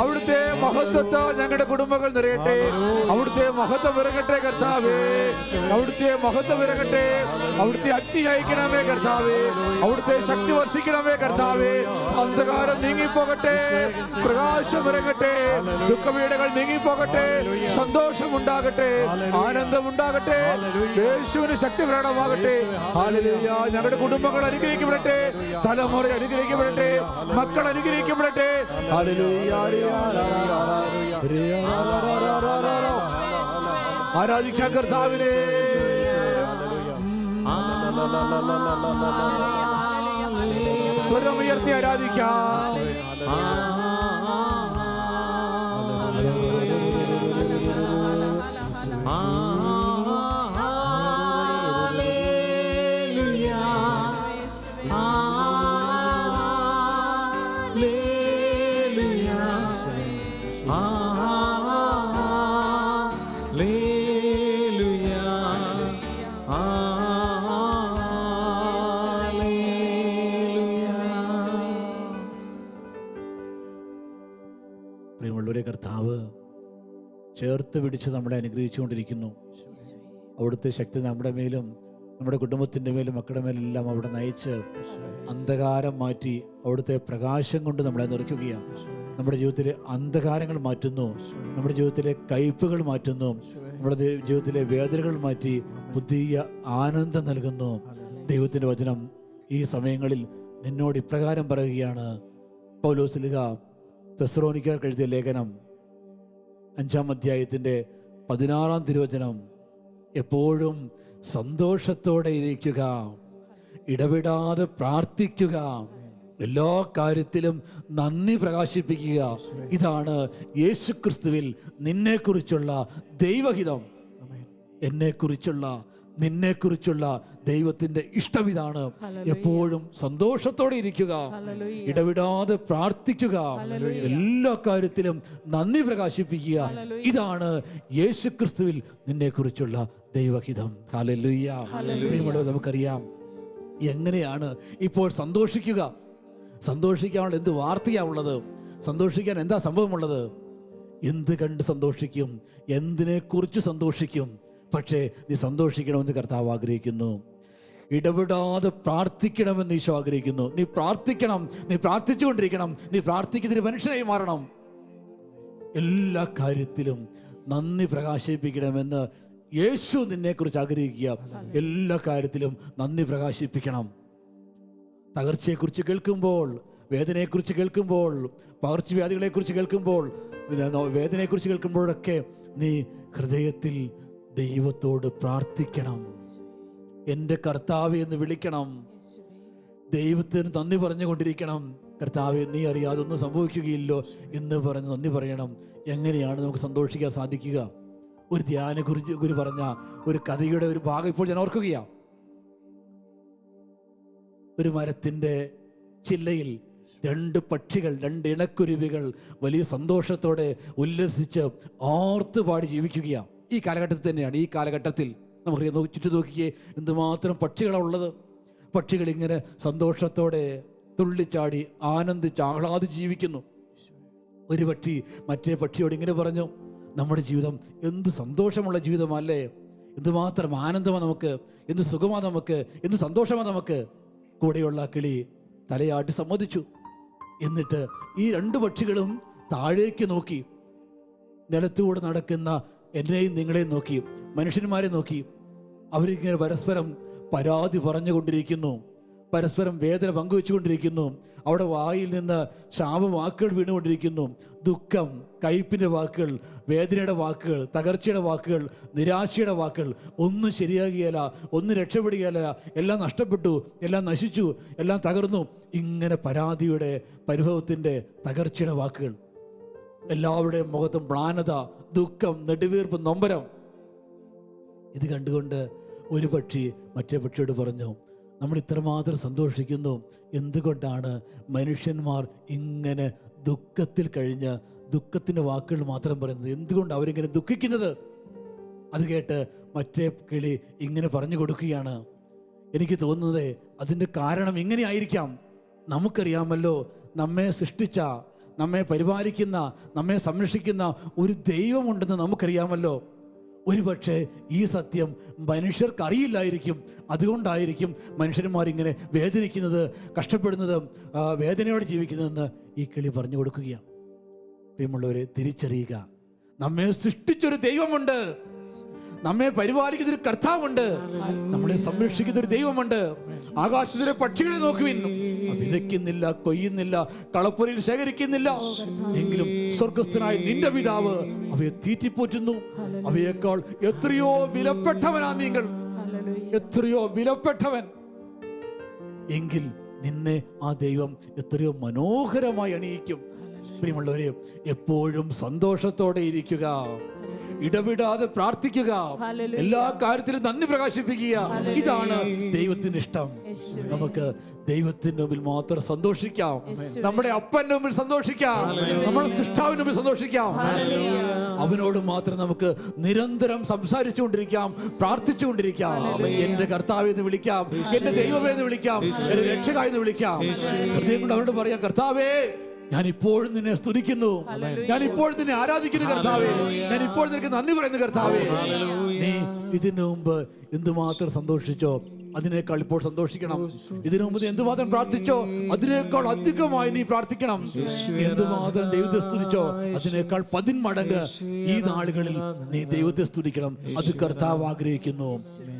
അവിടുത്തെ മഹത്വത്താൽ ഞങ്ങളുടെ കുടുംബങ്ങൾ നിറയട്ടെ. അവിടുത്തെ മഹത്വം ഇറങ്ങട്ടെ കർത്താവേ. അവിടുത്തെ മഹത്വം ഇറങ്ങട്ടെ. അവിടുത്തെ അഗ്നി അയക്കണമേ കർത്താവേ. അവിടുത്തെ ശക്തി വർഷിക്കണമേ കർത്താവേ. അന്ധകാരം നീങ്ങിപ്പോകട്ടെ, പ്രകാശം ഇറങ്ങട്ടെ, ദുഃഖവീടുകൾ നീങ്ങിപ്പോകട്ടെ, സന്തോഷം ഉണ്ടാകട്ടെ, ആനന്ദം ഉണ്ടാകട്ടെ, യേശുവിന് ശക്തി പ്രകടമാകട്ടെ. ഹല്ലേലൂയ. ഞങ്ങളുടെ കുടുംബങ്ങൾ അനുഗ്രഹിക്കപ്പെടട്ടെ, തലമുറ അനുഗ്രഹിക്കപ്പെടട്ടെ, മക്കൾ അനുഗ്രഹിക്കപ്പെടട്ടെ. ഹല്ലേലൂയ. ആരാധിക്കാൻ കർത്താവിനെ. സ്വരമുയർത്തി ആരാധിക്കാം. പ്രിയമുള്ളവരെ, കർത്താവ് ചേർത്ത് പിടിച്ച് നമ്മളെ അനുഗ്രഹിച്ചുകൊണ്ടിരിക്കുന്നു. അവിടുത്തെ ശക്തി നമ്മുടെ മേലും നമ്മുടെ കുടുംബത്തിൻ്റെ മേലും മക്കളുടെ മേലെല്ലാം അവിടെ നയിച്ച് അന്ധകാരം മാറ്റി അവിടുത്തെ പ്രകാശം കൊണ്ട് നമ്മളെ നിറയ്ക്കുകയാണ്. നമ്മുടെ ജീവിതത്തിലെ അന്ധകാരങ്ങൾ മാറ്റുന്നു, നമ്മുടെ ജീവിതത്തിലെ കയ്പുകൾ മാറ്റുന്നു, നമ്മുടെ ജീവിതത്തിലെ വേദനകൾ മാറ്റി പുതിയ ആനന്ദം നൽകുന്നു. ദൈവത്തിൻ്റെ വചനം ഈ സമയങ്ങളിൽ നിന്നോട് ഇപ്രകാരം പറയുകയാണ്. പൗലോസ് ശ്ലീഹ തെസ്സലോനിക്കർക്ക് എഴുതിയ ലേഖനം 5-ാം അധ്യായത്തിൻ്റെ 16-ാം തിരുവചനം, എപ്പോഴും സന്തോഷത്തോടെ ഇരിക്കുക, ഇടവിടാതെ പ്രാർത്ഥിക്കുക, എല്ലാ കാര്യത്തിലും നന്ദി പ്രകാശിപ്പിക്കുക. ഇതാണ് യേശുക്രിസ്തുവിൽ നിന്നെക്കുറിച്ചുള്ള ദൈവഹിതം. എന്നെക്കുറിച്ചുള്ള നിന്നെക്കുറിച്ചുള്ള ദൈവത്തിന്റെ ഇഷ്ടം ഇതാണ്. എപ്പോഴും സന്തോഷത്തോടെ ഇരിക്കുക, ഇടവിടാതെ പ്രാർത്ഥിക്കുക, എല്ലാ കാര്യത്തിലും നന്ദി പ്രകാശിപ്പിക്കുക. ഇതാണ് യേശുക്രിസ്തുവിൽ നിന്നെക്കുറിച്ചുള്ള ദൈവഹിതം. ഹല്ലേലൂയ. നമുക്കറിയാം എങ്ങനെയാണ് ഇപ്പോൾ സന്തോഷിക്കുക. സന്തോഷിക്കാനുള്ള എന്ത് വാർത്തയാണുള്ളത്? സന്തോഷിക്കാൻ എന്താ സംഭവമുള്ളത്? എന്ത് കണ്ട് സന്തോഷിക്കും? എന്തിനെക്കുറിച്ച് സന്തോഷിക്കും? പക്ഷേ നീ സന്തോഷിക്കണമെന്ന് കർത്താവ് ആഗ്രഹിക്കുന്നു. ഇടപെടാതെ പ്രാർത്ഥിക്കണമെന്ന് ഈശോ ആഗ്രഹിക്കുന്നു. നീ പ്രാർത്ഥിക്കണം, നീ പ്രാർത്ഥിച്ചുകൊണ്ടിരിക്കണം, നീ പ്രാർത്ഥിക്കുന്നൊരു മനുഷ്യനായി മാറണം. എല്ലാ കാര്യത്തിലും നന്ദി പ്രകാശിപ്പിക്കണമെന്ന് യേശു നിന്നെക്കുറിച്ച് ആഗ്രഹിക്കുക. എല്ലാ കാര്യത്തിലും നന്ദി പ്രകാശിപ്പിക്കണം. തകർച്ചയെക്കുറിച്ച് കേൾക്കുമ്പോൾ, വേദനയെക്കുറിച്ച് കേൾക്കുമ്പോൾ, പകർച്ചവ്യാധികളെക്കുറിച്ച് കേൾക്കുമ്പോൾ, വേദനയെക്കുറിച്ച് കേൾക്കുമ്പോഴൊക്കെ നീ ഹൃദയത്തിൽ ദൈവത്തോട് പ്രാർത്ഥിക്കണം. എൻ്റെ കർത്താവേ എന്ന് വിളിക്കണം. ദൈവത്തിന് നന്ദി പറഞ്ഞുകൊണ്ടിരിക്കണം. കർത്താവേ, നീ അറിയാതെ ഒന്നും സംഭവിക്കുകയില്ലോ എന്ന് പറഞ്ഞ് നന്ദി പറയണം. എങ്ങനെയാണ് നമുക്ക് സന്തോഷിക്കാൻ സാധിക്കുക? ഒരു ധ്യാനക്കുറിച്ച് ഗുരു പറഞ്ഞ ഒരു കഥയുടെ ഒരു ഭാഗം ഇപ്പോൾ ഞാൻ ഓർക്കുകയാണ്. ഒരു മരത്തിൻ്റെ ചില്ലയിൽ 2 പക്ഷികൾ, 2 ഇണക്കുരുവികൾ വലിയ സന്തോഷത്തോടെ ഉല്ലസിച്ച് ആർത്തുപാടി ജീവിക്കുകയാണ്. ഈ കാലഘട്ടത്തിൽ തന്നെയാണ്. ഈ കാലഘട്ടത്തിൽ നമുക്കറിയാം, ചുറ്റും നോക്കിയേ എന്തുമാത്രം പക്ഷികളാണ് ഉള്ളത്. പക്ഷികൾ ഇങ്ങനെ സന്തോഷത്തോടെ തുള്ളിച്ചാടി ആനന്ദിച്ച് ആഹ്ലാദിച്ച് ജീവിക്കുന്നു. ഒരു പക്ഷി മറ്റേ പക്ഷിയോട് ഇങ്ങനെ പറഞ്ഞു, നമ്മുടെ ജീവിതം എന്ത് സന്തോഷമുള്ള ജീവിതമല്ലേ, എന്തുമാത്രം ആനന്ദമാണ് നമുക്ക്, എന്ത് സുഖമാണ് നമുക്ക്, എന്ത് സന്തോഷമാണ് നമുക്ക്. കൂടെയുള്ള കിളി തലയാട്ടി സമ്മതിച്ചു. എന്നിട്ട് ഈ 2 പക്ഷികളും താഴേക്ക് നോക്കി, നിലത്തൂടെ നടക്കുന്ന എന്നെയും നിങ്ങളെയും നോക്കി, മനുഷ്യന്മാരെ നോക്കി. അവരിങ്ങനെ പരസ്പരം പരാതി പറഞ്ഞുകൊണ്ടിരിക്കുന്നു, പരസ്പരം വേദന പങ്കുവെച്ചുകൊണ്ടിരിക്കുന്നു. അവിടെ വായിൽ നിന്ന് ശാപവാക്കുകൾ വീണുകൊണ്ടിരിക്കുന്നു. ദുഃഖം, കയ്പിൻ്റെ വാക്കുകൾ, വേദനയുടെ വാക്കുകൾ, തകർച്ചയുടെ വാക്കുകൾ, നിരാശയുടെ വാക്കുകൾ. ഒന്നും ശരിയാകുകയില്ല, ഒന്നും രക്ഷപ്പെടുകയില്ല, എല്ലാം നഷ്ടപ്പെട്ടു, എല്ലാം നശിച്ചു, എല്ലാം തകർന്നു. ഇങ്ങനെ പരാതിയുടെ, പരിഭവത്തിൻ്റെ, തകർച്ചയുടെ വാക്കുകൾ. എല്ലാവരുടെയും മുഖത്തും മ്ലാനത, ദുഃഖം, നെടുവീർപ്പ്, നൊമ്പരം. ഇത് കണ്ടുകൊണ്ട് ഒരു പക്ഷി മറ്റേ പക്ഷിയോട് പറഞ്ഞു, നമ്മൾ ഇത്രമാത്രം സന്തോഷിക്കുന്നു, എന്തുകൊണ്ടാണ് മനുഷ്യന്മാർ ഇങ്ങനെ ദുഃഖത്തിൽ കഴിഞ്ഞ് ദുഃഖത്തിൻ്റെ വാക്കുകൾ മാത്രം പറയുന്നത്? എന്തുകൊണ്ട് അവരിങ്ങനെ ദുഃഖിക്കുന്നത്? അത് കേട്ട് മറ്റേ കിളി ഇങ്ങനെ പറഞ്ഞു കൊടുക്കുകയാണ്, എനിക്ക് തോന്നുന്നത് അതിൻ്റെ കാരണം ഇങ്ങനെ ആയിരിക്കാം. നമുക്കറിയാമല്ലോ, നമ്മെ സൃഷ്ടിച്ച, നമ്മെ പരിപാലിക്കുന്ന, നമ്മെ സംരക്ഷിക്കുന്ന ഒരു ദൈവമുണ്ടെന്ന് നമുക്കറിയാമല്ലോ. ഒരുപക്ഷെ ഈ സത്യം മനുഷ്യർക്ക് അറിയില്ലായിരിക്കും. അതുകൊണ്ടായിരിക്കും മനുഷ്യന്മാരിങ്ങനെ വേദനിക്കുന്നത്, കഷ്ടപ്പെടുന്നത്, വേദനയോടെ ജീവിക്കുന്നതെന്ന് ഈ കിളി പറഞ്ഞു കൊടുക്കുകയാണ്. പ്രിയമുള്ളവരെ, തിരിച്ചറിയുക, നമ്മെ സൃഷ്ടിച്ചൊരു ദൈവമുണ്ട്, നമ്മെ പരിപാലിക്കുന്ന ഒരു കർത്താവുണ്ട്, നമ്മളെ സംരക്ഷിക്കുന്ന ഒരു ദൈവമുണ്ട്. ആകാശത്തിലെ പക്ഷികളെ നോക്കുവിൻ, വിതയ്ക്കുന്നില്ല, കൊയ്യുന്നില്ല, കളപ്പുരയിൽ ശേഖരിക്കുന്നില്ല, എങ്കിലും സ്വർഗസ്ഥനായ നിന്റെ പിതാവ് അവയെ തീറ്റിപ്പോറ്റുന്നു. അവയേക്കാൾ എത്രയോ വിലപ്പെട്ടവനാ നിങ്ങൾ, എത്രയോ വിലപ്പെട്ടവൻ. എങ്കിൽ നിന്നെ ആ ദൈവം എത്രയോ മനോഹരമായി അണിയിക്കും. പ്രിയമുള്ളവരെ, എപ്പോഴും സന്തോഷത്തോടെ ഇരിക്കുക, ഇടവിടാതെ പ്രാർത്ഥിക്കുക, എല്ലാ കാര്യത്തിലും നന്ദി പ്രകാശിപ്പിക്കുക. ഇതാണ് ദൈവത്തിന് ഇഷ്ടം. നമുക്ക് ദൈവത്തിന്റെ മുമ്പിൽ മാത്രം സന്തോഷിക്കാം, നമ്മുടെ അപ്പന്റെ മുമ്പിൽ സന്തോഷിക്കാം, നമ്മുടെ സൃഷ്ടാവിന്റെ മുമ്പിൽ സന്തോഷിക്കാം. അവനോട് മാത്രം നമുക്ക് നിരന്തരം സംസാരിച്ചുകൊണ്ടിരിക്കാം, പ്രാർത്ഥിച്ചുകൊണ്ടിരിക്കാം. എന്റെ കർത്താവെ എന്ന് വിളിക്കാം, എന്റെ ദൈവമേ എന്ന് വിളിക്കാം, എന്റെ രക്ഷക എന്ന് വിളിക്കാം. ഹൃദയം കൊണ്ട് അവനോട് പറയാം, കർത്താവേ, ഞാൻ ഇപ്പോഴും നിന്നെ സ്തുതിക്കുന്നു, ഞാൻ ഇപ്പോഴും നിന്നെ ആരാധിക്കുന്നു കർത്താവേ, ഞാൻ ഇപ്പോഴും നിനക്ക് നന്ദി പറയുന്നു കർത്താവേ. നീ ഇതിനു മുമ്പ് എന്തുമാത്രം സന്തോഷിച്ചോ അതിനേക്കാൾ ഇപ്പോൾ സന്തോഷിക്കണം. ഇതിനു മുമ്പ് എന്തുമാത്രം പ്രാർത്ഥിച്ചോ അതിനേക്കാൾ അധികമായി നീ പ്രാർത്ഥിക്കണം. എന്തുമാത്രം ദൈവത്തെ സ്തുതിച്ചോ അതിനേക്കാൾ 10 മടങ്ങ് ഈ നാളുകളിൽ നീ ദൈവത്തെ സ്തുതിക്കണം. അത് കർത്താവ് ആഗ്രഹിക്കുന്നു.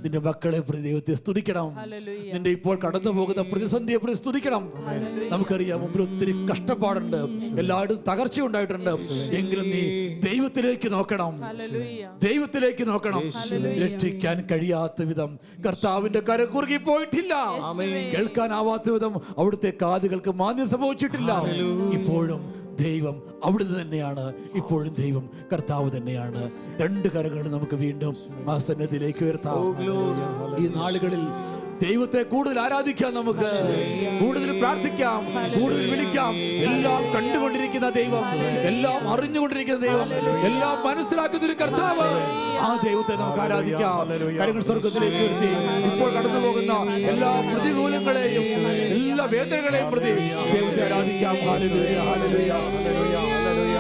നിന്റെ മക്കളെ പ്രതി ദൈവത്തെ സ്തുതിക്കണം. നിന്റെ ഇപ്പോൾ കടന്നു പോകുന്ന പ്രതിസന്ധിയെ പ്രതി സ്തുതിക്കണം. നമുക്കറിയാം, മുമ്പിൽ ഒത്തിരി കഷ്ടപ്പാടുണ്ട്, എല്ലായിടും തകർച്ച ഉണ്ടായിട്ടുണ്ട്. എങ്കിലും നീ ദൈവത്തിലേക്ക് നോക്കണം, ദൈവത്തിലേക്ക് നോക്കണം. രക്ഷിക്കാൻ കഴിയാത്ത വിധം കർത്താവിന്റെ കുറുകി പോയിട്ടില്ല, കേൾക്കാനാവാത്ത വിധം അവിടുത്തെ കാതുകൾക്ക് മാന്യം സംഭവിച്ചിട്ടില്ല. ഇപ്പോഴും ദൈവം അവിടുന്ന് തന്നെയാണ്, ഇപ്പോഴും ദൈവം കർത്താവ് തന്നെയാണ്. 2 കരങ്ങൾ നമുക്ക് വീണ്ടും ആ സന്നിധിയിലേക്ക് ഉയർത്താം. ഈ നാളുകളിൽ ദൈവത്തെ കൂടുതൽ ആരാധിക്കാം, നമുക്ക് കൂടുതൽ പ്രാർത്ഥിക്കാം, കൂടുതൽ വിളിക്കാം. എല്ലാം കണ്ടുകൊണ്ടിരിക്കുന്ന ദൈവം, എല്ലാം അറിഞ്ഞുകൊണ്ടിരിക്കുന്ന ദൈവം, എല്ലാം മനസ്സിലാക്കുന്ന ഒരു കർത്താവ്, ആ ദൈവത്തെ നമുക്ക് ആരാധിക്കാം. കാര്യങ്ങൾ സ്വർഗത്തിലേക്ക് ഉയർത്തി ഇപ്പോൾ കടന്നു പോകുന്ന എല്ലാ പ്രതികൂലങ്ങളെയും എല്ലാ വേദനകളെയും പ്രതി ദൈവത്തെ ആരാധിക്കാം. ഹല്ലേലൂയ, ഹല്ലേലൂയ, ഹല്ലേലൂയ, ഹല്ലേലൂയ,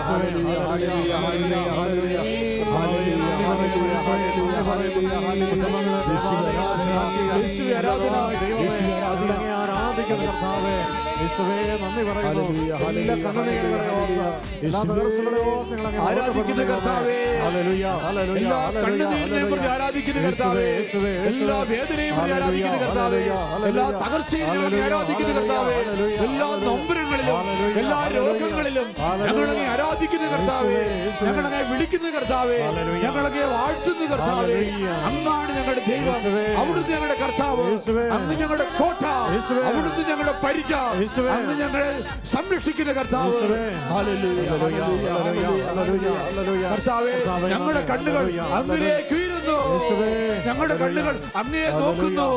ഹല്ലേലൂയ, ഹല്ലേലൂയ, ഹല്ലേലൂയ, ഹല്ലേലൂയ, ഹല്ലേലൂയ, ഹല്ലേലൂയ, യേശുവേ ആരാധന, യേശുവേ ആരാധന, ആരാധിക്കുന്ന കർത്താവേ, യേശുവേ നന്ദി പറയുന്നു. എല്ലാ കണ്ണുനീരുകളെ ഓർത്ത്, എല്ലാ തകർച്ചകളെ ഓർത്ത് നിങ്ങൾ അങ്ങ് ആരാധിക്കുന്ന കർത്താവേ, ഹല്ലേലൂയ, ഹല്ലേലൂയ, എല്ലാ ഹല്ലേലൂയ, കണ്ണുനീരിനെയും പ്രതി ആരാധിക്കുന്ന കർത്താവേ, എല്ലാ വേദനയും പ്രതി ആരാധിക്കുന്ന കർത്താവേ, എല്ലാ തകർച്ചയും ഞങ്ങളെ ആരാധിക്കുന്ന കർത്താവേ, എല്ലാ നൊമ്പരങ്ങളിലും എല്ലാ രോഗങ്ങളിലും ഞങ്ങളെ ആരാധിക്കുന്ന കർത്താവേ, ഞങ്ങളെ വിളിക്കുന്ന കർത്താവേ, ഞങ്ങളെ വാഴ്ത്തുന്ന കർത്താവേ. അങ്ങാണ് ഞങ്ങളുടെ ദൈവം, അവിടുന്ന് ഞങ്ങളുടെ കർത്താവ്, അങ്ങ് ഞങ്ങളുടെ കോട്ട, അവിടുന്ന് ഞങ്ങളുടെ പരിച, അങ്ങ് ഞങ്ങളെ സംരക്ഷിക്കുന്ന കർത്താവ്. ഹല്ലേലൂയ, ഹല്ലേലൂയ, ഹല്ലേലൂയ, ഹല്ലേലൂയ. കർത്താവേ, ഞങ്ങളുടെ കണ്ണുകൾ അങ്ങേലേക്ക് ഉയരുന്നു, ഞങ്ങളുടെ കണ്ണുകൾ അങ്ങയെ നോക്കുന്നു,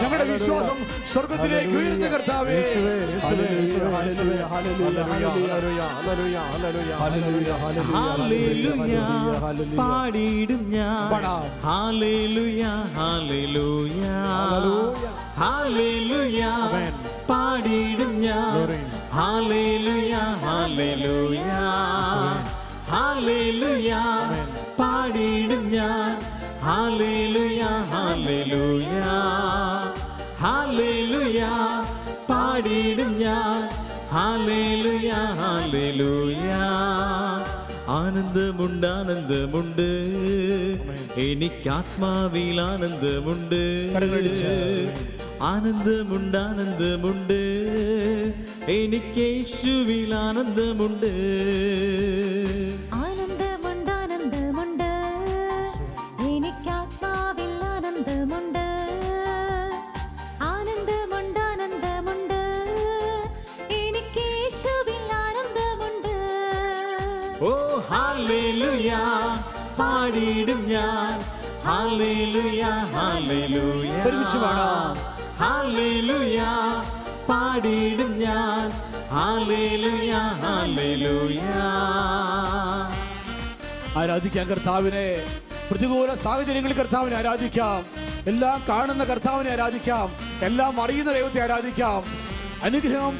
ഞങ്ങളുടെ വിശ്വാസം സ്വർഗത്തിലേക്ക് ഉയരുന്ന കർത്താവേ. ഹല്ലേലൂയ, പാടിയിടും ഞാൻ, ഹല്ലേലൂയ, ഹല്ലേലൂയ, ഹല്ലേലൂയ, പാടിയിടും ഞാൻ, ഹല്ലേലൂയ, ഹല്ലേലൂയ, ഹല്ലേലൂയ, പാടിയിടും ഞാൻ, ഹല്ലേലൂയ, ഹല്ലേലൂയ, ഹല്ലേലൂയ, പാടിയിടും ഞാൻ, ഹല്ലേലൂയ, ഹല്ലേലൂയ. ആനന്ദമുണ്ട്, ആനന്ദമുണ്ട്, എനിക്ക് ആത്മാവിൽ ആനന്ദമുണ്ട്. ആനന്ദമുണ്ട്, ആനന്ദമുണ്ട്, എനിക്ക് യേശുവിൽ ആനന്ദമുണ്ട്. ആനന്ദമുണ്ട്, ആനന്ദമുണ്ട്, എനിക്ക് ആത്മാവിൽ ആനന്ദമുണ്ട്. ആനന്ദമുണ്ട്, ആനന്ദമുണ്ട്, എനിക്ക് യേശുവിൽ ആനന്ദമുണ്ട്. ഓ ഹല്ലേലൂയ, പാടിയിടും ഞാൻ, ഹല്ലേലൂയ, ഹല്ലേലൂയ, ഒരുമിച്ച് പാടാം. ഹല്ലേലൂയ, പാടിയിടും ഞാൻ, ഹല്ലേലൂയ, ഹല്ലേലൂയ. ആരാധിക്കാം കർത്താവിനെ. പ്രതികൂല സാഹചര്യങ്ങളിൽ കർത്താവിനെ ആരാധിക്കാം. എല്ലാം കാണുന്ന കർത്താവിനെ ആരാധിക്കാം. എല്ലാം അറിയുന്ന ദൈവത്തെ ആരാധിക്കാം. അനുഗ്രഹം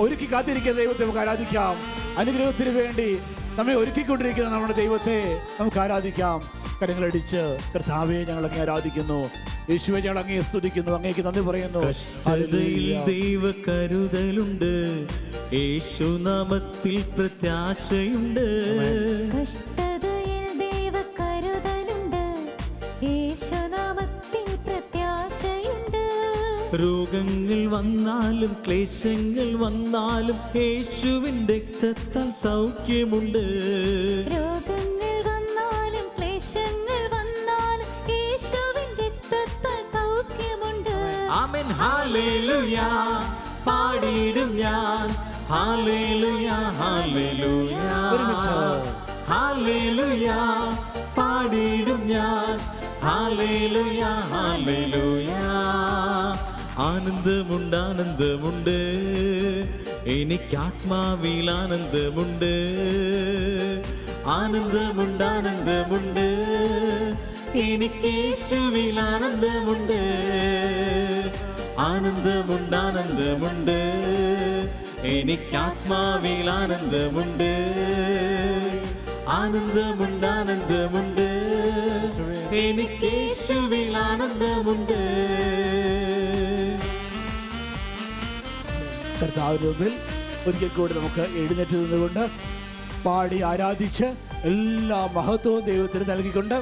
ഒരുക്കി കാത്തിരിക്കുന്ന ദൈവത്തെ നമുക്ക് ആരാധിക്കാം. അനുഗ്രഹത്തിന് വേണ്ടി നമ്മെ ഒരുക്കിക്കൊണ്ടിരിക്കുന്ന നമ്മുടെ ദൈവത്തെ നമുക്ക് ആരാധിക്കാം. കരങ്ങളടിച്ച് കർത്താവെ ഞങ്ങൾ അങ്ങേ ആരാധിക്കുന്നു, യേശുവെ ഞങ്ങൾ അങ്ങേ സ്തുതിക്കുന്നു, അങ്ങേക്ക് നന്ദി പറയുന്നു. കഷ്ടതയിൽ ദൈവ കരുതലുണ്ട്, യേശുനാമത്തിൽ പ്രത്യാശയുണ്ട്. കഷ്ടതയിൽ ദൈവകരുതലുണ്ട്, യേശുനാമത്തിൽ പ്രത്യാശയുണ്ട്. രോഗങ്ങൾ വന്നാലും ക്ലേശങ്ങൾ വന്നാലും യേശുവിന്റെ രക്തത്താൽ സൗഖ്യമുണ്ട്. രോഗങ്ങൾ വന്നാലും ക്ലേശങ്ങൾ വന്നാലും യേശുവിന്റെ രക്തത്താൽ സൗഖ്യമുണ്ട്. ആമേൻ, ഹല്ലേലൂയ, പാടിയിടും ഞാൻ, ഹല്ലേലൂയ, ഹല്ലേലൂയ, ഹല്ലേലൂയ, പാടിയിടും ഞാൻ, ഹല്ലേലൂയ, ഹല്ലേലൂയ. ആനന്ദമുണ്ട്, ആനന്ദമുണ്ട്, എനിക്ക് ആത്മാവിൽ ആനന്ദമുണ്ട്. ആനന്ദമുണ്ട്, ആനന്ദമുണ്ട്, എനിക്ക് യേശുവിൽ ആനന്ദമുണ്ട്. ആനന്ദമുണ്ട്, ആനന്ദമുണ്ട്, എനിക്ക് ആത്മാവിൽ ആനന്ദമുണ്ട്. ആനന്ദമുണ്ട്, ആനന്ദമുണ്ട്, എനിക്ക് യേശുവിൽ ആനന്ദമുണ്ട്. കർത്താവിന്റെ മുമ്പിൽ ഒരിക്കൽ കൂടി നമുക്ക് എഴുന്നേറ്റ് നിന്നുകൊണ്ട് പാടി ആരാധിച്ച് എല്ലാ മഹത്വവും ദൈവത്തിന് നൽകിക്കൊണ്ട്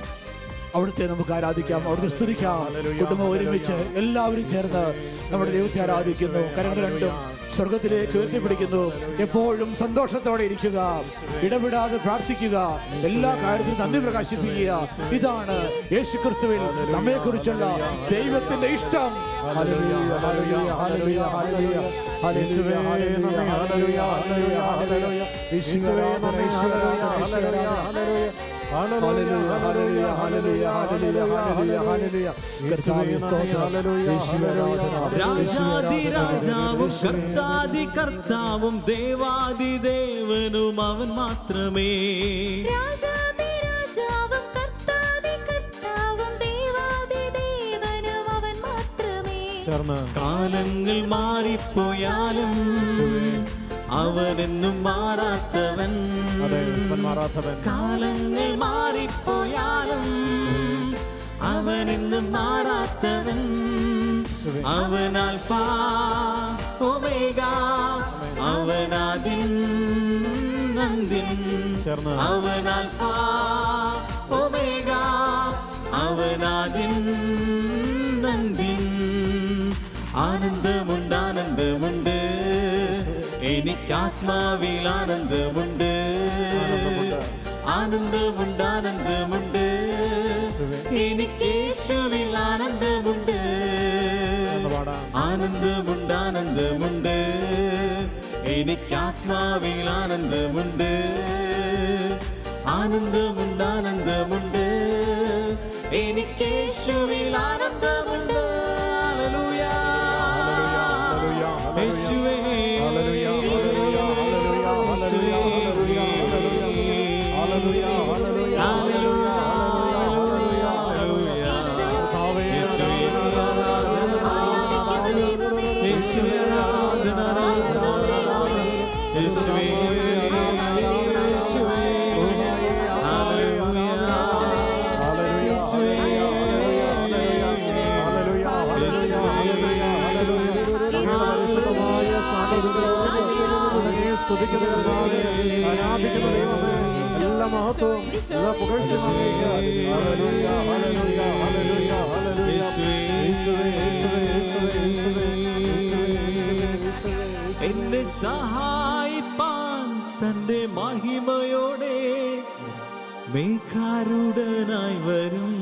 അവിടുത്തെ നമുക്ക് ആരാധിക്കാം, അവിടുത്തെ സ്തുതിക്കാം. കുടുംബം ഒരുമിച്ച് എല്ലാവരും ചേർന്ന് നമ്മുടെ ദൈവത്തെ ആരാധിക്കുന്നു. കരങ്ങൾ രണ്ടും സ്വർഗത്തിലേക്ക് ഉയർത്തിപ്പിടിക്കുന്നു. എപ്പോഴും സന്തോഷത്തോടെ ഇരിക്കുക, ഇടപെടാതെ പ്രാർത്ഥിക്കുക, എല്ലാ കാര്യത്തിലും നന്ദി പ്രകാശിപ്പിക്കുക. ഇതാണ് യേശുക്രിസ്തുവിൽ നമ്മെ കുറിച്ചുള്ള ദൈവത്തിന്റെ ഇഷ്ടം. ഹല്ലേലൂയ, ഹല്ലേലൂയ, ഹല്ലേലൂയ, ഹല്ലേലൂയ, ഹല്ലേലൂയ, ഹല്ലേലൂയ, ഹല്ലേലൂയ, ഹല്ലേലൂയ, ഹല്ലേലൂയ, യേശുവേ നന്ദി, യേശുവേ നന്ദി, യേശുവേ നന്ദി, ഹല്ലേലൂയ. ഹല്ലേലൂയ, ഹല്ലേലൂയ, ഹല്ലേലൂയ, ഹല്ലേലൂയ, ഹല്ലേലൂയ, ഹല്ലേലൂയ. കർത്താവേ, സ്തോത്രം. യേശുവേ, ആരാധന. രാജാതിരാജാവും കർത്താതി കർത്താവും ദേവാദിദേവനും അവൻ മാത്രമേ. രാജാതിരാജാവും കർത്താതി കർത്താവും ദേവാദിദേവനും അവൻ മാത്രമേ. ചേർന്ന് കാലങ്ങൾ മാറിപ്പോയാലും അവനെന്നും മാറാത്തവൻ. മാറാത്തവൻ. കാലങ്ങൾ മാറിപ്പോയാലും അവനെന്നും മാറാത്തവൻ. അവൻ ആൽഫ ഒമേഗ, അവൻ ആദിൻ അന്ത്യൻ. അവൻ ആൽഫ ഒമേഗ, അവൻ ആദിൻ അന്ത്യൻ. ആനന്ദമുണ്ട്, ആനന്ദമുണ്ട്, എനിക്ക് ആത്മാവിൽ ആനന്ദമുണ്ട്. ആനന്ദമുണ്ട്, ആനന്ദമുണ്ട്, എനിക്ക് യേശുവിൽ ആനന്ദമുണ്ട്. ആനന്ദമുണ്ട്, ആനന്ദമുണ്ട്, എനിക്ക് ആത്മാവിൽ ആനന്ദമുണ്ട്. ആനന്ദമുണ്ട്, ആനന്ദമുണ്ട്, എനിക്ക് യേശുവിൽ ആനന്ദമുണ്ട്. ഹല്ലേലൂയ, യേശുവേ, എല്ലാ മഹത്വവും എല്ലാ പുകഴ്ചയും എന്നെ സഹായിപ്പാൻ തന്റെ മഹിമയോടെ മേഘാരൂഢനായി വരും.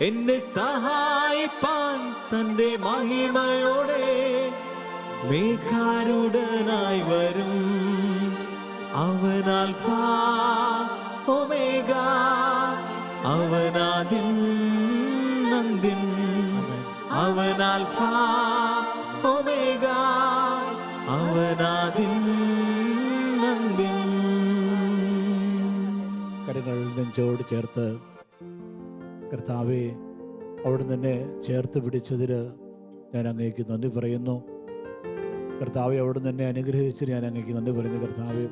എന്നെ സഹായിപ്പാൻ തന്റെ മഹിമയോടെ മേഘാരൂഢനായി വരും. അവൻ ആൽഫ ഒമേഗ, അവൻ ആദിൻ അന്ത്യൻ. അവൻ ആൽഫ ഒമേഗ, അവൻ ആദിൻ അന്ത്യൻ. കരങ്ങൾ നെഞ്ചോട് ചേർത്ത് കർത്താവെ, അവിടുന്ന് എന്നെ ചേർത്ത് പിടിച്ചതിൽ ഞാൻ അങ്ങേക്ക് നന്ദി പറയുന്നു. കർത്താവെ, അവിടുന്ന് എന്നെ അനുഗ്രഹിച്ചതിന് ഞാൻ അങ്ങേക്ക് നന്ദി പറയുന്നു. കർത്താവെ,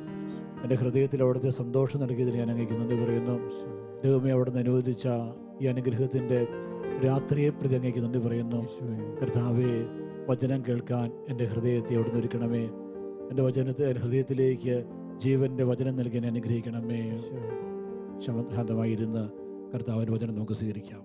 എൻ്റെ ഹൃദയത്തിൽ അവിടുത്തെ സന്തോഷം നൽകിയതിന് ഞാൻ അങ്ങേക്ക് നന്ദി പറയുന്നു. ദൈവമേ, അവിടുന്ന് അനുവദിച്ച ഈ അനുഗ്രഹത്തിൻ്റെ രാത്രിയെ പ്രതി അങ്ങേക്ക് നന്ദി പറയുന്നു. കർത്താവെ, വചനം കേൾക്കാൻ എൻ്റെ ഹൃദയത്തെ അവിടുന്ന് ഒരുക്കണമേ. എൻ്റെ ഹൃദയത്തിലേക്ക് ജീവൻ്റെ വചനം നൽകി എന്നെ അനുഗ്രഹിക്കണമേ. ശാന്തമായിരുന്ന് കർത്താവിൻ്റെ വചനം നമുക്ക് സ്വീകരിക്കാം.